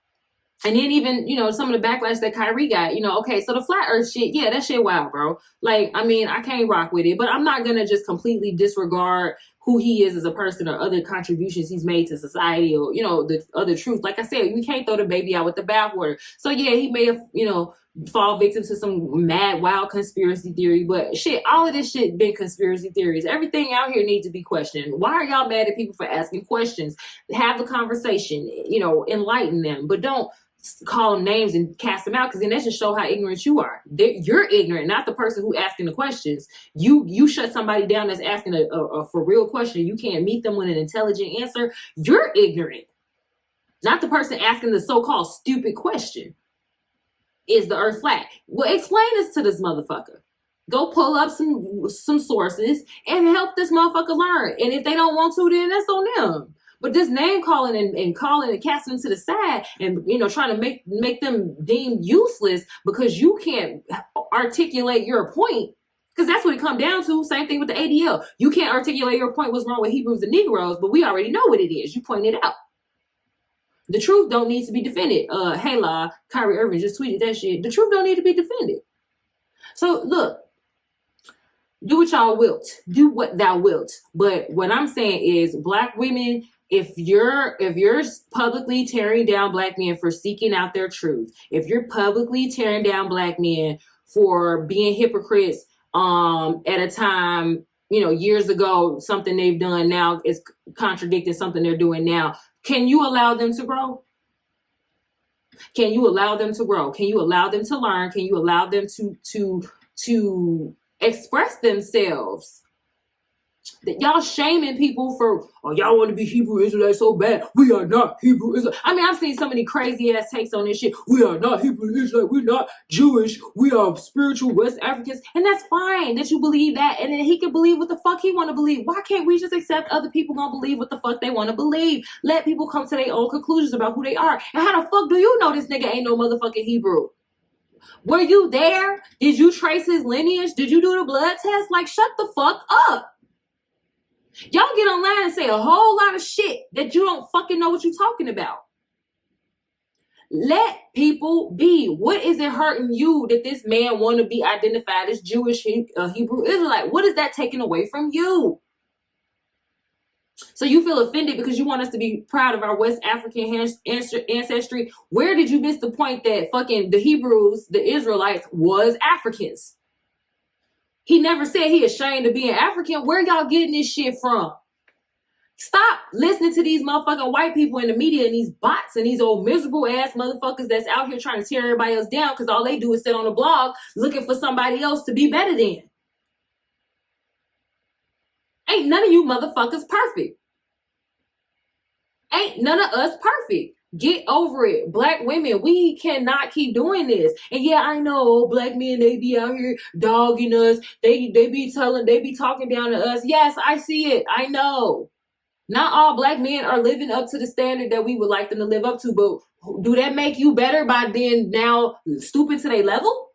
And then even, some of the backlash that Kyrie got, okay, so the flat earth shit, yeah, that shit wild, bro. Like, I mean, I can't rock with it, but I'm not going to just completely disregard who he is as a person or other contributions he's made to society, or, the other truth. Like I said, we can't throw the baby out with the bathwater. So yeah, he may have, fall victim to some mad, wild conspiracy theory, but shit, all of this shit been conspiracy theories. Everything out here needs to be questioned. Why are y'all mad at people for asking questions? Have a conversation, enlighten them, but don't call them names and cast them out, because then that just show how ignorant you are. You're ignorant, not the person who asking the questions. You shut somebody down that's asking a for real question. You can't meet them with an intelligent answer. You're ignorant, not the person asking the so-called stupid question. Is the earth flat? Well, explain this to this motherfucker. Go pull up some sources and help this motherfucker learn. And if they don't want to, then that's on them. But this name calling and calling and casting them to the side and, trying to make them deemed useless because you can't articulate your point, because that's what it comes down to. Same thing with the ADL. You can't articulate your point. What's wrong with Hebrews and Negroes? But we already know what it is. You pointed it out. The truth don't need to be defended. Hey, La, Kyrie Irving just tweeted that shit. The truth don't need to be defended. So look, do what y'all wilt. Do what thou wilt. But what I'm saying is, black women, if you're publicly tearing down black men for seeking out their truth, if you're publicly tearing down black men for being hypocrites, at a time, years ago, something they've done now is contradicting something they're doing now. Can you allow them to grow? Can you allow them to grow? Can you allow them to learn? Can you allow them to express themselves? That y'all shaming people for, y'all want to be Hebrew Israelites so bad. We are not Hebrew Israelites. I mean, I've seen so many crazy ass takes on this shit. We are not Hebrew Israelites. We're not Jewish. We are spiritual West Africans. And that's fine that you believe that. And then he can believe what the fuck he want to believe. Why can't we just accept other people gonna believe what the fuck they want to believe? Let people come to their own conclusions about who they are. And how the fuck do you know this nigga ain't no motherfucking Hebrew? Were you there? Did you trace his lineage? Did you do the blood test? Like, shut the fuck up. Y'all get online and say a whole lot of shit that you don't fucking know what you're talking about. Let people be. What is it hurting you that this man want to be identified as Jewish, Hebrew Israelite? What is that taking away from you? So you feel offended because you want us to be proud of our West African ancestry. Where did you miss the point that fucking the Hebrews, the Israelites, was Africans? He never said he ashamed of being African. Where y'all getting this shit from? Stop listening to these motherfucking white people in the media and these bots and these old miserable ass motherfuckers that's out here trying to tear everybody else down because all they do is sit on a blog looking for somebody else to be better than. Ain't none of you motherfuckers perfect. Ain't none of us perfect. Get over it. Black women, we cannot keep doing this. And yeah, I know black men, they be out here dogging us. They be talking down to us. Yes, I see it. I know. Not all black men are living up to the standard that we would like them to live up to, but do that make you better by being now stupid to their level?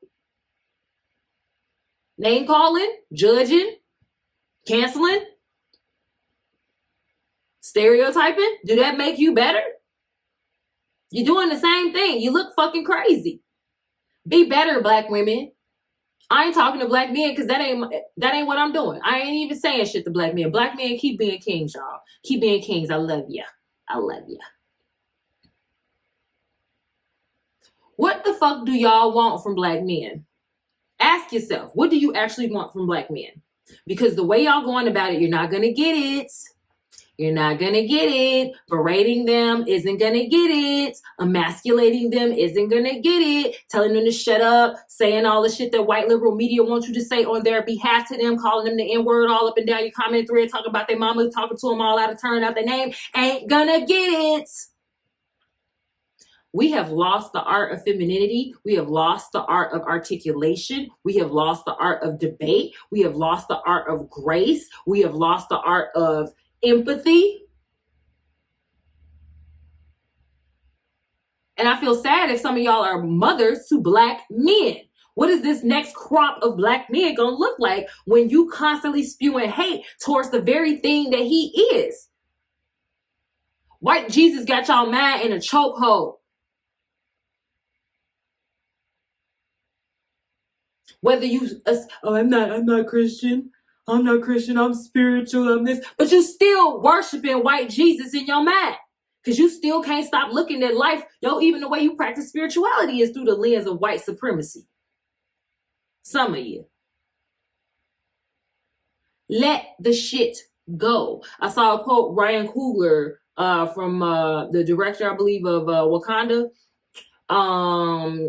Name calling, judging, canceling, stereotyping? Do that make you better? You're doing the same thing. You look fucking crazy. Be better, black women. I ain't talking to black men because that ain't what I'm doing. I ain't even saying shit to black men. Black men, keep being kings, y'all. Keep being kings. I love ya. I love ya. What the fuck do y'all want from black men? Ask yourself, what do you actually want from black men? Because the way y'all going about it, you're not going to get it. You're not going to get it. Berating them isn't going to get it. Emasculating them isn't going to get it. Telling them to shut up. Saying all the shit that white liberal media wants you to say on their behalf to them. Calling them the N-word all up and down your comment thread. Talking about their mama. Talking to them all out of turn out their name. Ain't going to get it. We have lost the art of femininity. We have lost the art of articulation. We have lost the art of debate. We have lost the art of grace. We have lost the art of empathy. And I feel sad if some of y'all are mothers to black men. What is this next crop of black men gonna look like when you constantly spewing hate towards the very thing that he is? White Jesus got y'all mind in a chokehold. Whether you, I'm not Christian. I'm not Christian. I'm spiritual. I'm this. But you still worshiping white Jesus in your mind. Because you still can't stop looking at life. Even the way you practice spirituality is through the lens of white supremacy. Some of you. Let the shit go. I saw a quote, Ryan Coogler, from the director, I believe, of Wakanda.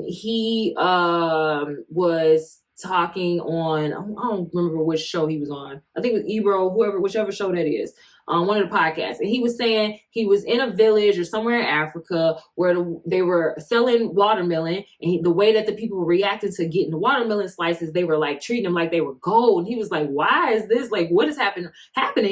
He was talking on, I don't remember which show he was on. I think it was Ebro, whichever show that is, one of the podcasts. And he was saying he was in a village or somewhere in Africa where they were selling watermelon, and the way that the people were reacting to getting the watermelon slices, they were like treating them like they were gold. And he was like, why is this? Like, what is happening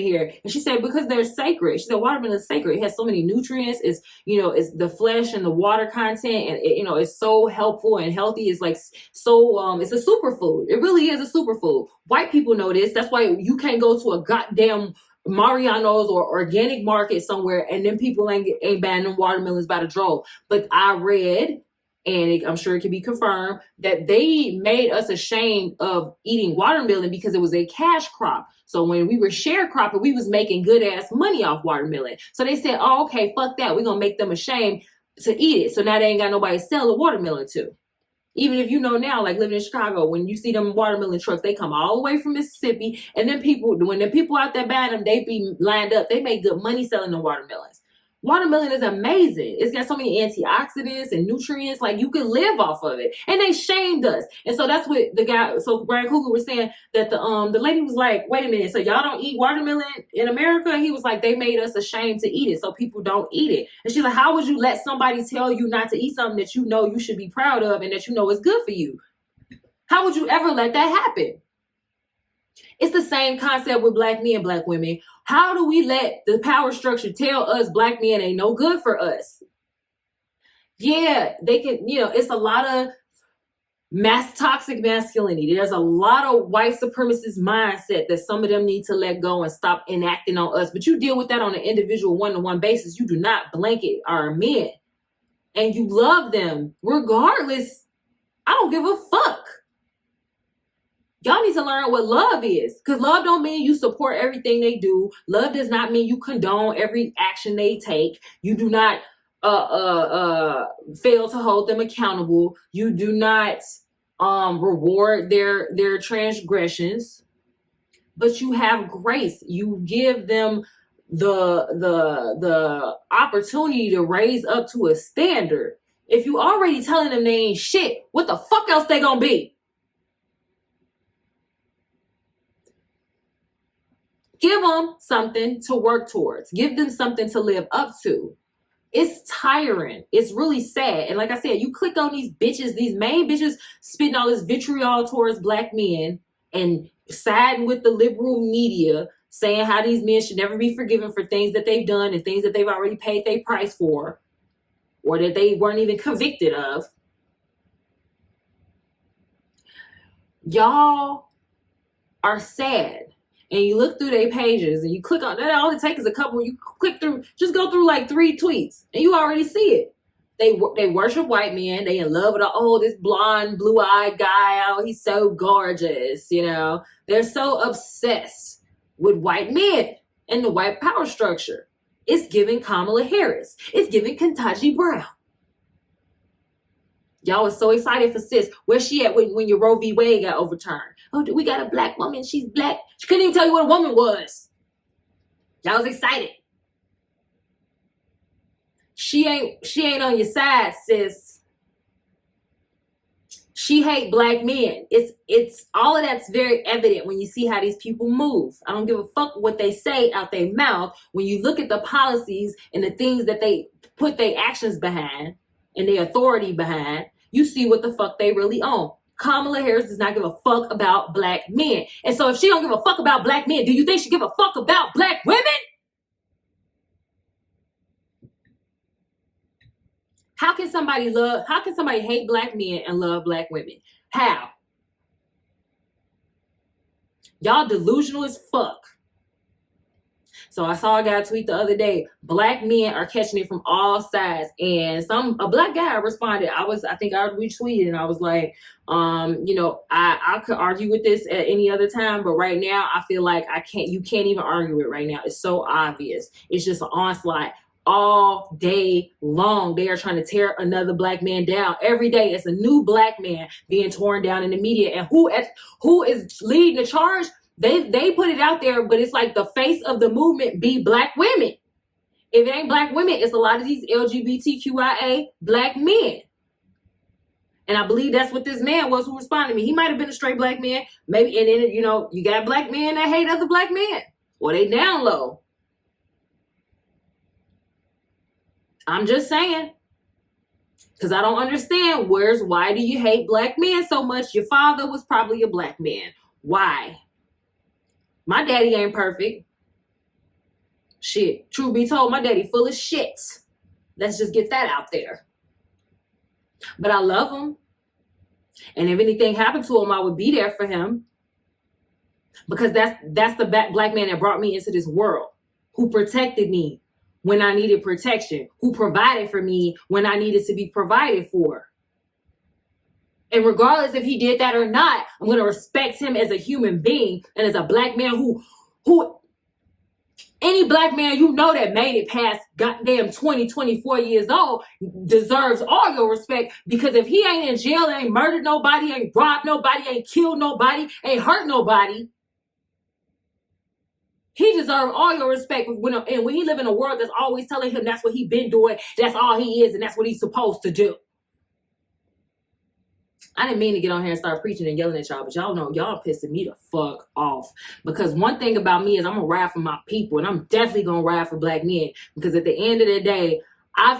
here? And she said, because they're sacred. She said, watermelon is sacred. It has so many nutrients. It's the flesh and the water content, and it's so helpful and healthy. It's like so it's a superfood. It really is a superfood. White people know this. That's why you can't go to a goddamn Mariano's or organic market somewhere and then people ain't buying them watermelons by the drove. But I read, and I'm sure it can be confirmed, that they made us ashamed of eating watermelon because it was a cash crop. So when we were sharecropping, we was making good ass money off watermelon. So they said, oh, okay, fuck that. We're going to make them ashamed to eat it. So now they ain't got nobody to sell a watermelon to. Even if now, like living in Chicago, when you see them watermelon trucks, they come all the way from Mississippi. And then when the people out there buying them, they be lined up. They make good money selling the watermelons. Watermelon is amazing. It's got so many antioxidants and nutrients. Like, you can live off of it. And they shamed us. And so that's what so Brian Coogler was saying, that the lady was like, wait a minute, so y'all don't eat watermelon in America? He was like, they made us ashamed to eat it, so people don't eat it. And she's like, how would you let somebody tell you not to eat something that you should be proud of and that is good for you? How would you ever let that happen? It's the same concept with black men, black women. How do we let the power structure tell us black men ain't no good for us? Yeah, they can, it's a lot of toxic masculinity. There's a lot of white supremacist mindset that some of them need to let go and stop enacting on us. But you deal with that on an individual one-to-one basis. You do not blanket our men. and you love them regardless, I don't give a fuck. Y'all need to learn what love is, because love don't mean you support everything they do. Love does not mean you condone every action they take. You do not fail to hold them accountable. You do not reward their transgressions, but you have grace. You give them the opportunity to raise up to a standard. If you already telling them they ain't shit, what the fuck else they gonna be? Give them something to work towards. Give them something to live up to. It's tiring. It's really sad. And like I said, you click on these bitches, these main bitches spitting all this vitriol towards black men and siding with the liberal media, saying how these men should never be forgiven for things that they've done and things that they've already paid their price for, or that they weren't even convicted of. Y'all are sad. And you look through their pages and you click on that. All it takes is a couple. You click through, just go through like 3 tweets and you already see it. They worship white men. They in love with this blonde, blue-eyed guy. Oh, he's so gorgeous. You know, they're so obsessed with white men and the white power structure. It's giving Kamala Harris. It's giving Ketanji Brown. Y'all was so excited for sis. Where's she at when your Roe v. Wade got overturned? Oh, we got a black woman. She's black. She couldn't even tell you what a woman was. Y'all was excited. She ain't on your side, sis. She hate black men. It's all of that's very evident when you see how these people move. I don't give a fuck what they say out their mouth. When you look at the policies and the things that they put their actions behind and their authority behind, you see what the fuck they really own. Kamala Harris does not give a fuck about black men. And so if she don't give a fuck about black men, do you think she give a fuck about black women? How can somebody hate black men and love black women? How? Y'all delusional as fuck. So I saw a guy tweet the other day, black men are catching it from all sides. And a black guy responded. I think I retweeted and I was like, I could argue with this at any other time, but right now I feel like you can't even argue it right now. It's so obvious. It's just an onslaught all day long. They are trying to tear another black man down. Every day it's a new black man being torn down in the media. And who is leading the charge? They put it out there, but it's like the face of the movement be black women. If it ain't black women, it's a lot of these LGBTQIA black men. And I believe that's what this man was who responded to me. He might have been a straight black man. Maybe, and then, you got black men that hate other black men. Or they down low. I'm just saying. Because I don't understand. Why do you hate black men so much? Your father was probably a black man. Why? My daddy ain't perfect. Shit. Truth be told, my daddy full of shit. Let's just get that out there. But I love him. And if anything happened to him, I would be there for him. Because that's the black man that brought me into this world. Who protected me when I needed protection. Who provided for me when I needed to be provided for. And regardless if he did that or not, I'm going to respect him as a human being and as a black man who any black man that made it past goddamn 20, 24 years old deserves all your respect, because if he ain't in jail, ain't murdered nobody, ain't robbed nobody, ain't killed nobody, ain't hurt nobody, he deserves all your respect. When he live in a world that's always telling him that's what he been doing, that's all he is, and that's what he's supposed to do. I didn't mean to get on here and start preaching and yelling at y'all, but y'all know y'all pissing me the fuck off. Because one thing about me is I'm going to ride for my people, and I'm definitely going to ride for black men. Because at the end of the day, I've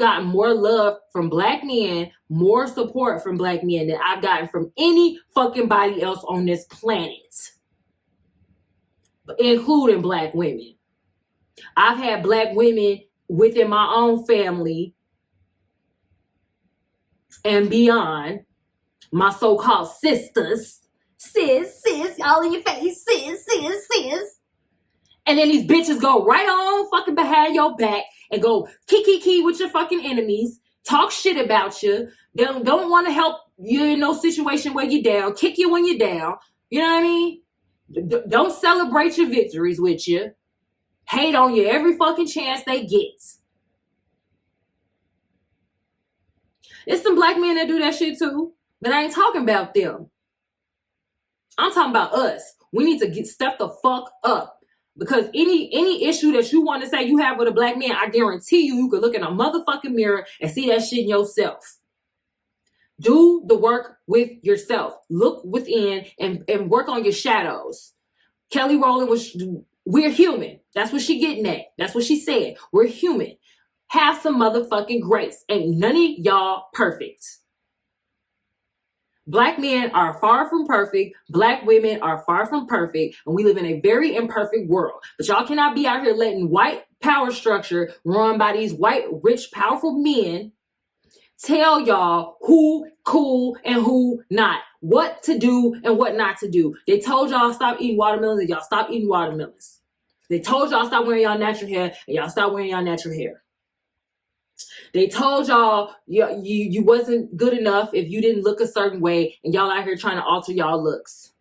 gotten more love from black men, more support from black men than I've gotten from any fucking body else on this planet. Including black women. I've had black women within my own family and beyond, my so-called sisters, sis, y'all in your face, sis. And then these bitches go right on fucking behind your back and go kiki with your fucking enemies, talk shit about you, don't want to help you in no situation where you're down, kick you when you're down. You know what I mean? Don't celebrate your victories with you. Hate on you every fucking chance they get. There's some black men that do that shit too, but I ain't talking about them. I'm talking about us. We need to step the fuck up. Because any issue that you want to say you have with a black man, I guarantee you could look in a motherfucking mirror and see that shit in yourself. Do the work with yourself. Look within and work on your shadows. Kelly Rowland we're human. That's what she getting at. That's what she said. We're human. Have some motherfucking grace. Ain't none of y'all perfect. Black men are far from perfect. Black women are far from perfect. And we live in a very imperfect world. But y'all cannot be out here letting white power structure run by these white, rich, powerful men tell y'all who cool and who not. What to do and what not to do. They told y'all stop eating watermelons and y'all stop eating watermelons. They told y'all stop wearing y'all natural hair and y'all stop wearing y'all natural hair. They told y'all you wasn't good enough if you didn't look a certain way, and y'all out here trying to alter y'all looks.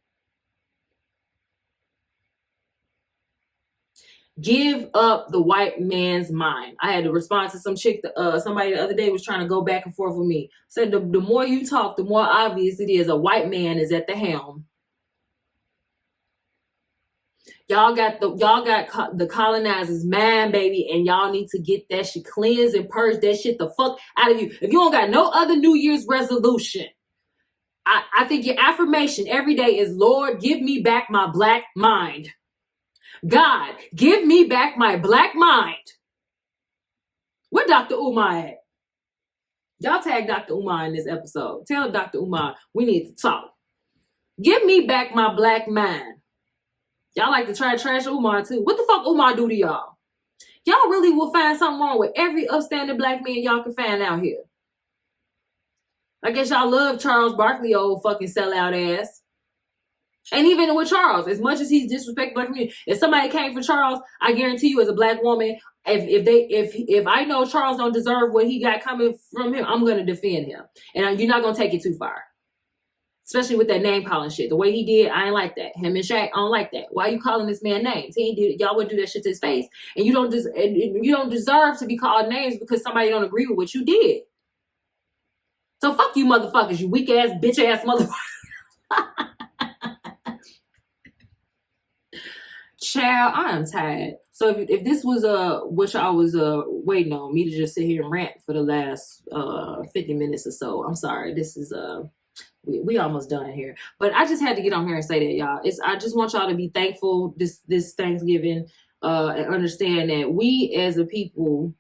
Give up the white man's mind. I had to respond to some chick, somebody the other day was trying to go back and forth with me. Said the more you talk, the more obvious it is a white man is at the helm. Y'all got the colonizers' mind, baby, and y'all need to get that shit cleansed and purge that shit the fuck out of you. If you don't got no other New Year's resolution, I think your affirmation every day is, Lord, give me back my black mind. God, give me back my black mind. Where Dr. Umar at? Y'all tag Dr. Umar in this episode. Tell Dr. Umar we need to talk. Give me back my black mind. Y'all like to try to trash Umar too. What the fuck Umar do to y'all? Y'all really will find something wrong with every upstanding black man y'all can find out here. I guess y'all love Charles Barkley, old fucking sellout ass. And even with Charles, as much as he's disrespecting black community, if somebody came for Charles, I guarantee you as a black woman, if I know Charles don't deserve what he got coming from him, I'm gonna defend him. And you're not gonna take it too far. Especially with that name calling shit. The way he did, I ain't like that. Him and Shaq, I don't like that. Why are you calling this man names? He ain't did, y'all wouldn't do that shit to his face. And you don't deserve to be called names because somebody don't agree with what you did. So fuck you motherfuckers, you weak ass, bitch ass motherfuckers. Child, I am tired. So if this was what y'all was waiting on me to just sit here and rant for the last 50 minutes or so, I'm sorry. This is we almost done here. But I just had to get on here and say that, y'all. I just want y'all to be thankful this Thanksgiving and understand that we as a people,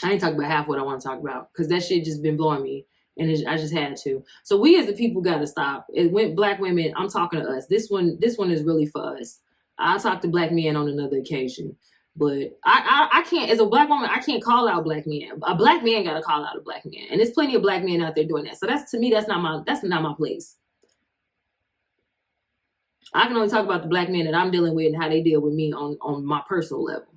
I ain't talking about half what I want to talk about because that shit just been blowing me. And I just had to. So we as a people got to stop. It went black women. I'm talking to us. This one is really for us. I'll talk to black men on another occasion. But I can't, as a black woman, I can't call out black men. A black man got to call out a black man. And there's plenty of black men out there doing that. So to me, that's not my place. I can only talk about the black men that I'm dealing with and how they deal with me on my personal level.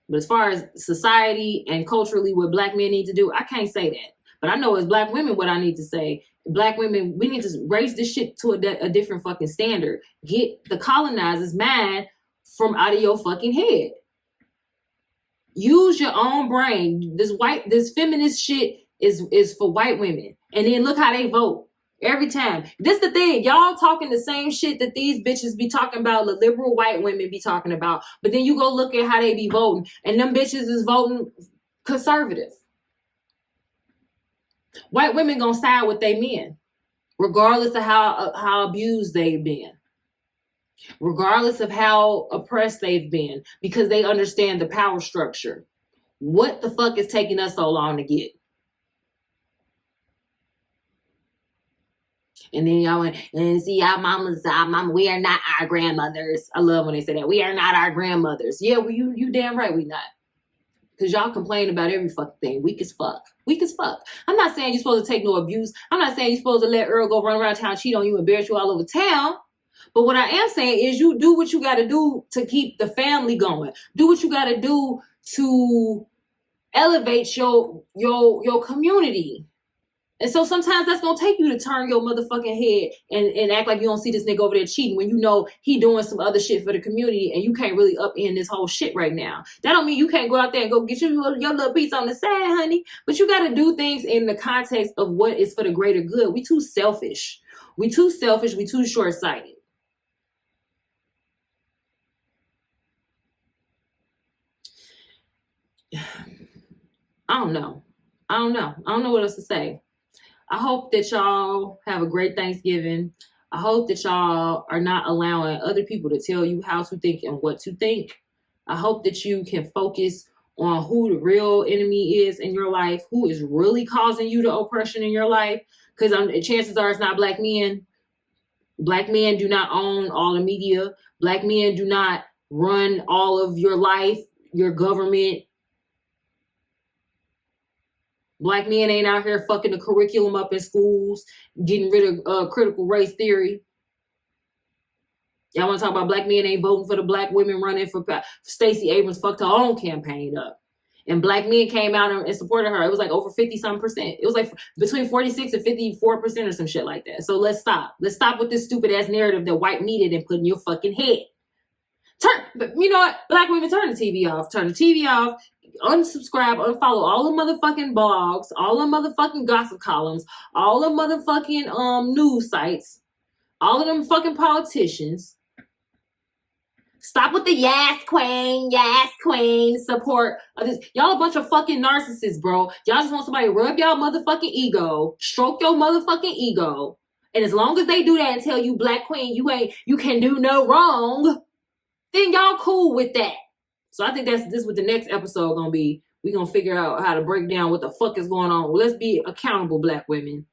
But as far as society and culturally what black men need to do, I can't say that. But I know as black women what I need to say. Black women, we need to raise this shit to a different fucking standard. Get the colonizers' mind from out of your fucking head. Use your own brain. This feminist shit is for white women. And then look how they vote every time. This the thing. Y'all talking the same shit that these bitches be talking about, the liberal white women be talking about. But then you go look at how they be voting. And them bitches is voting conservative. White women gonna side with they men, regardless of how abused they've been, regardless of how oppressed they've been, because they understand the power structure. What the fuck is taking us so long to get? And then y'all went and see our mamas, we are not our grandmothers. I love when they say that. We are not our grandmothers. Yeah, well, you damn right we not. Because y'all complain about every fucking thing. Weak as fuck. Weak as fuck. I'm not saying you're supposed to take no abuse. I'm not saying you're supposed to let Earl go run around town, cheat on you, embarrass you all over town. But what I am saying is you do what you got to do to keep the family going. Do what you got to do to elevate your community. And so sometimes that's gonna take you to turn your motherfucking head and act like you don't see this nigga over there cheating when you know he doing some other shit for the community and you can't really upend this whole shit right now. That don't mean you can't go out there and go get your little piece on the side, honey. But you gotta do things in the context of what is for the greater good. We too selfish. We too short-sighted. I don't know what else to say. I hope that y'all have a great Thanksgiving. I hope that y'all are not allowing other people to tell you how to think and what to think. I hope that you can focus on who the real enemy is in your life, who is really causing you the oppression in your life. Because chances are it's not black men. Black men do not own all the media. Black men do not run all of your life, your government. Black men ain't out here fucking the curriculum up in schools, getting rid of critical race theory. Y'all want to talk about black men ain't voting for the black women running for Stacey Abrams fucked her own campaign up. And black men came out and supported her. It was like over 50-something%. It was like between 46 and 54% or some shit like that. So let's stop. Let's stop with this stupid ass narrative that white media and put in your fucking head. You know what? Black women, turn the TV off. Turn the TV off. Unsubscribe, unfollow all the motherfucking blogs, all the motherfucking gossip columns, all the motherfucking news sites, all of them fucking politicians. Stop with the yes queen support of this. Y'all a bunch of fucking narcissists, bro. Y'all just want somebody to rub y'all motherfucking ego, stroke your motherfucking ego. And as long as they do that and tell you, black queen, you can do no wrong, then y'all cool with that. So I think this what the next episode gonna be. We gonna figure out how to break down what the fuck is going on. Let's be accountable, black women.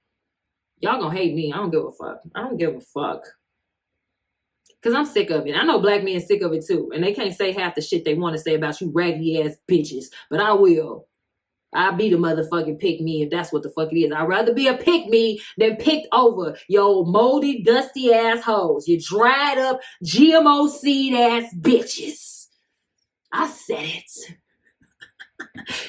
Y'all gonna hate me. I don't give a fuck. Cause I'm sick of it. I know black men sick of it too. And they can't say half the shit they want to say about you raggedy ass bitches. But I will. I'll be the motherfucking pick me if that's what the fuck it is. I'd rather be a pick me than picked over. Yo moldy, dusty assholes. You dried up GMO seed ass bitches. I said it.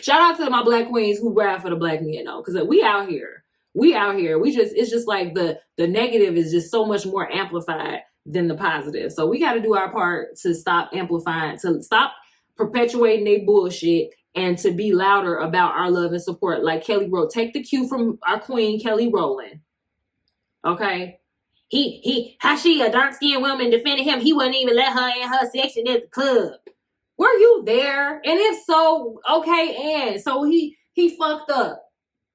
Shout out to my black queens who ride for the black men though. Cause we out here. It's just like the negative is just so much more amplified than the positive. So we got to do our part to stop amplifying, to stop perpetuating their bullshit and to be louder about our love and support. Like Kelly Rowland. Take the cue from our queen, Kelly Rowland. Okay. How she, a dark-skinned woman, defended him. He wouldn't even let her in her section at the club. Were you there? And if so, okay, and so he fucked up.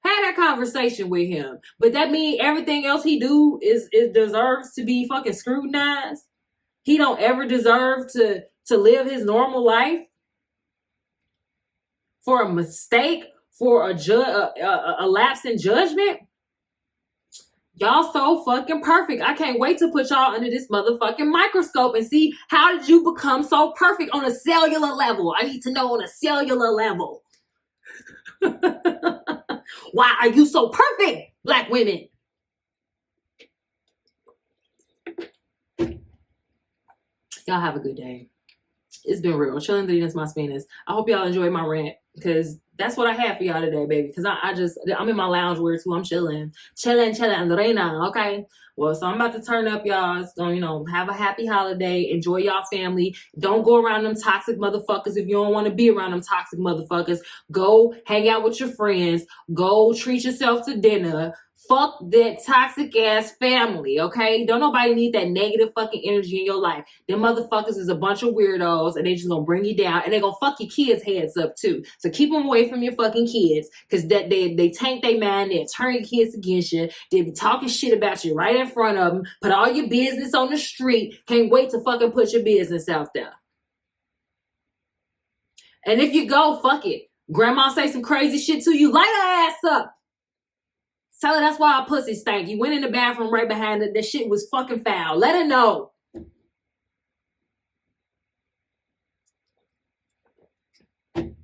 Had that conversation with him. But that means everything else he do is deserves to be fucking scrutinized. He don't ever deserve to live his normal life for a mistake, for a lapse in judgment. Y'all so fucking perfect. I can't wait to put y'all under this motherfucking microscope and see how did you become so perfect on a cellular level. I need to know on a cellular level. Why are you so perfect, black women? Y'all have a good day. It's been real. Chilling through this, my spinners. I hope y'all enjoyed my rant because that's what I have for y'all today, baby. Because I'm in my lounge wear too. I'm chilling, reina. Okay. Well, so I'm about to turn up, y'all. So, have a happy holiday. Enjoy y'all family. Don't go around them toxic motherfuckers if you don't want to be around them toxic motherfuckers. Go hang out with your friends. Go treat yourself to dinner. Fuck that toxic ass family, okay? Don't nobody need that negative fucking energy in your life. Them motherfuckers is a bunch of weirdos and they just gonna bring you down and they gonna fuck your kids' heads up too. So keep them away from your fucking kids because they tank their mind, they turn your kids against you, they be talking shit about you right in front of them, put all your business on the street, can't wait to fucking put your business out there. And if you go, fuck it. Grandma say some crazy shit to you, light her ass up. Tell her that's why our pussy stank. You went in the bathroom right behind it. That shit was fucking foul. Let her know. You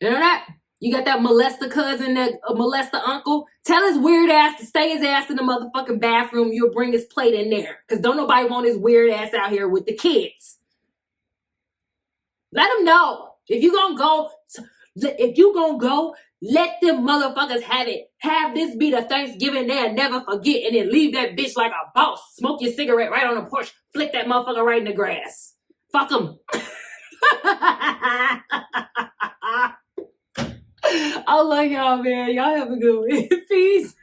know that? You got that molester cousin, that molester uncle. Tell his weird ass to stay his ass in the motherfucking bathroom. You'll bring his plate in there. Because don't nobody want his weird ass out here with the kids. Let him know. If you gonna go, let them motherfuckers have it. Have this be the Thanksgiving they'll never forget, and then leave that bitch like a boss. Smoke your cigarette right on the porch. Flick that motherfucker right in the grass. Fuck them. I love y'all, man. Y'all have a good one. Peace.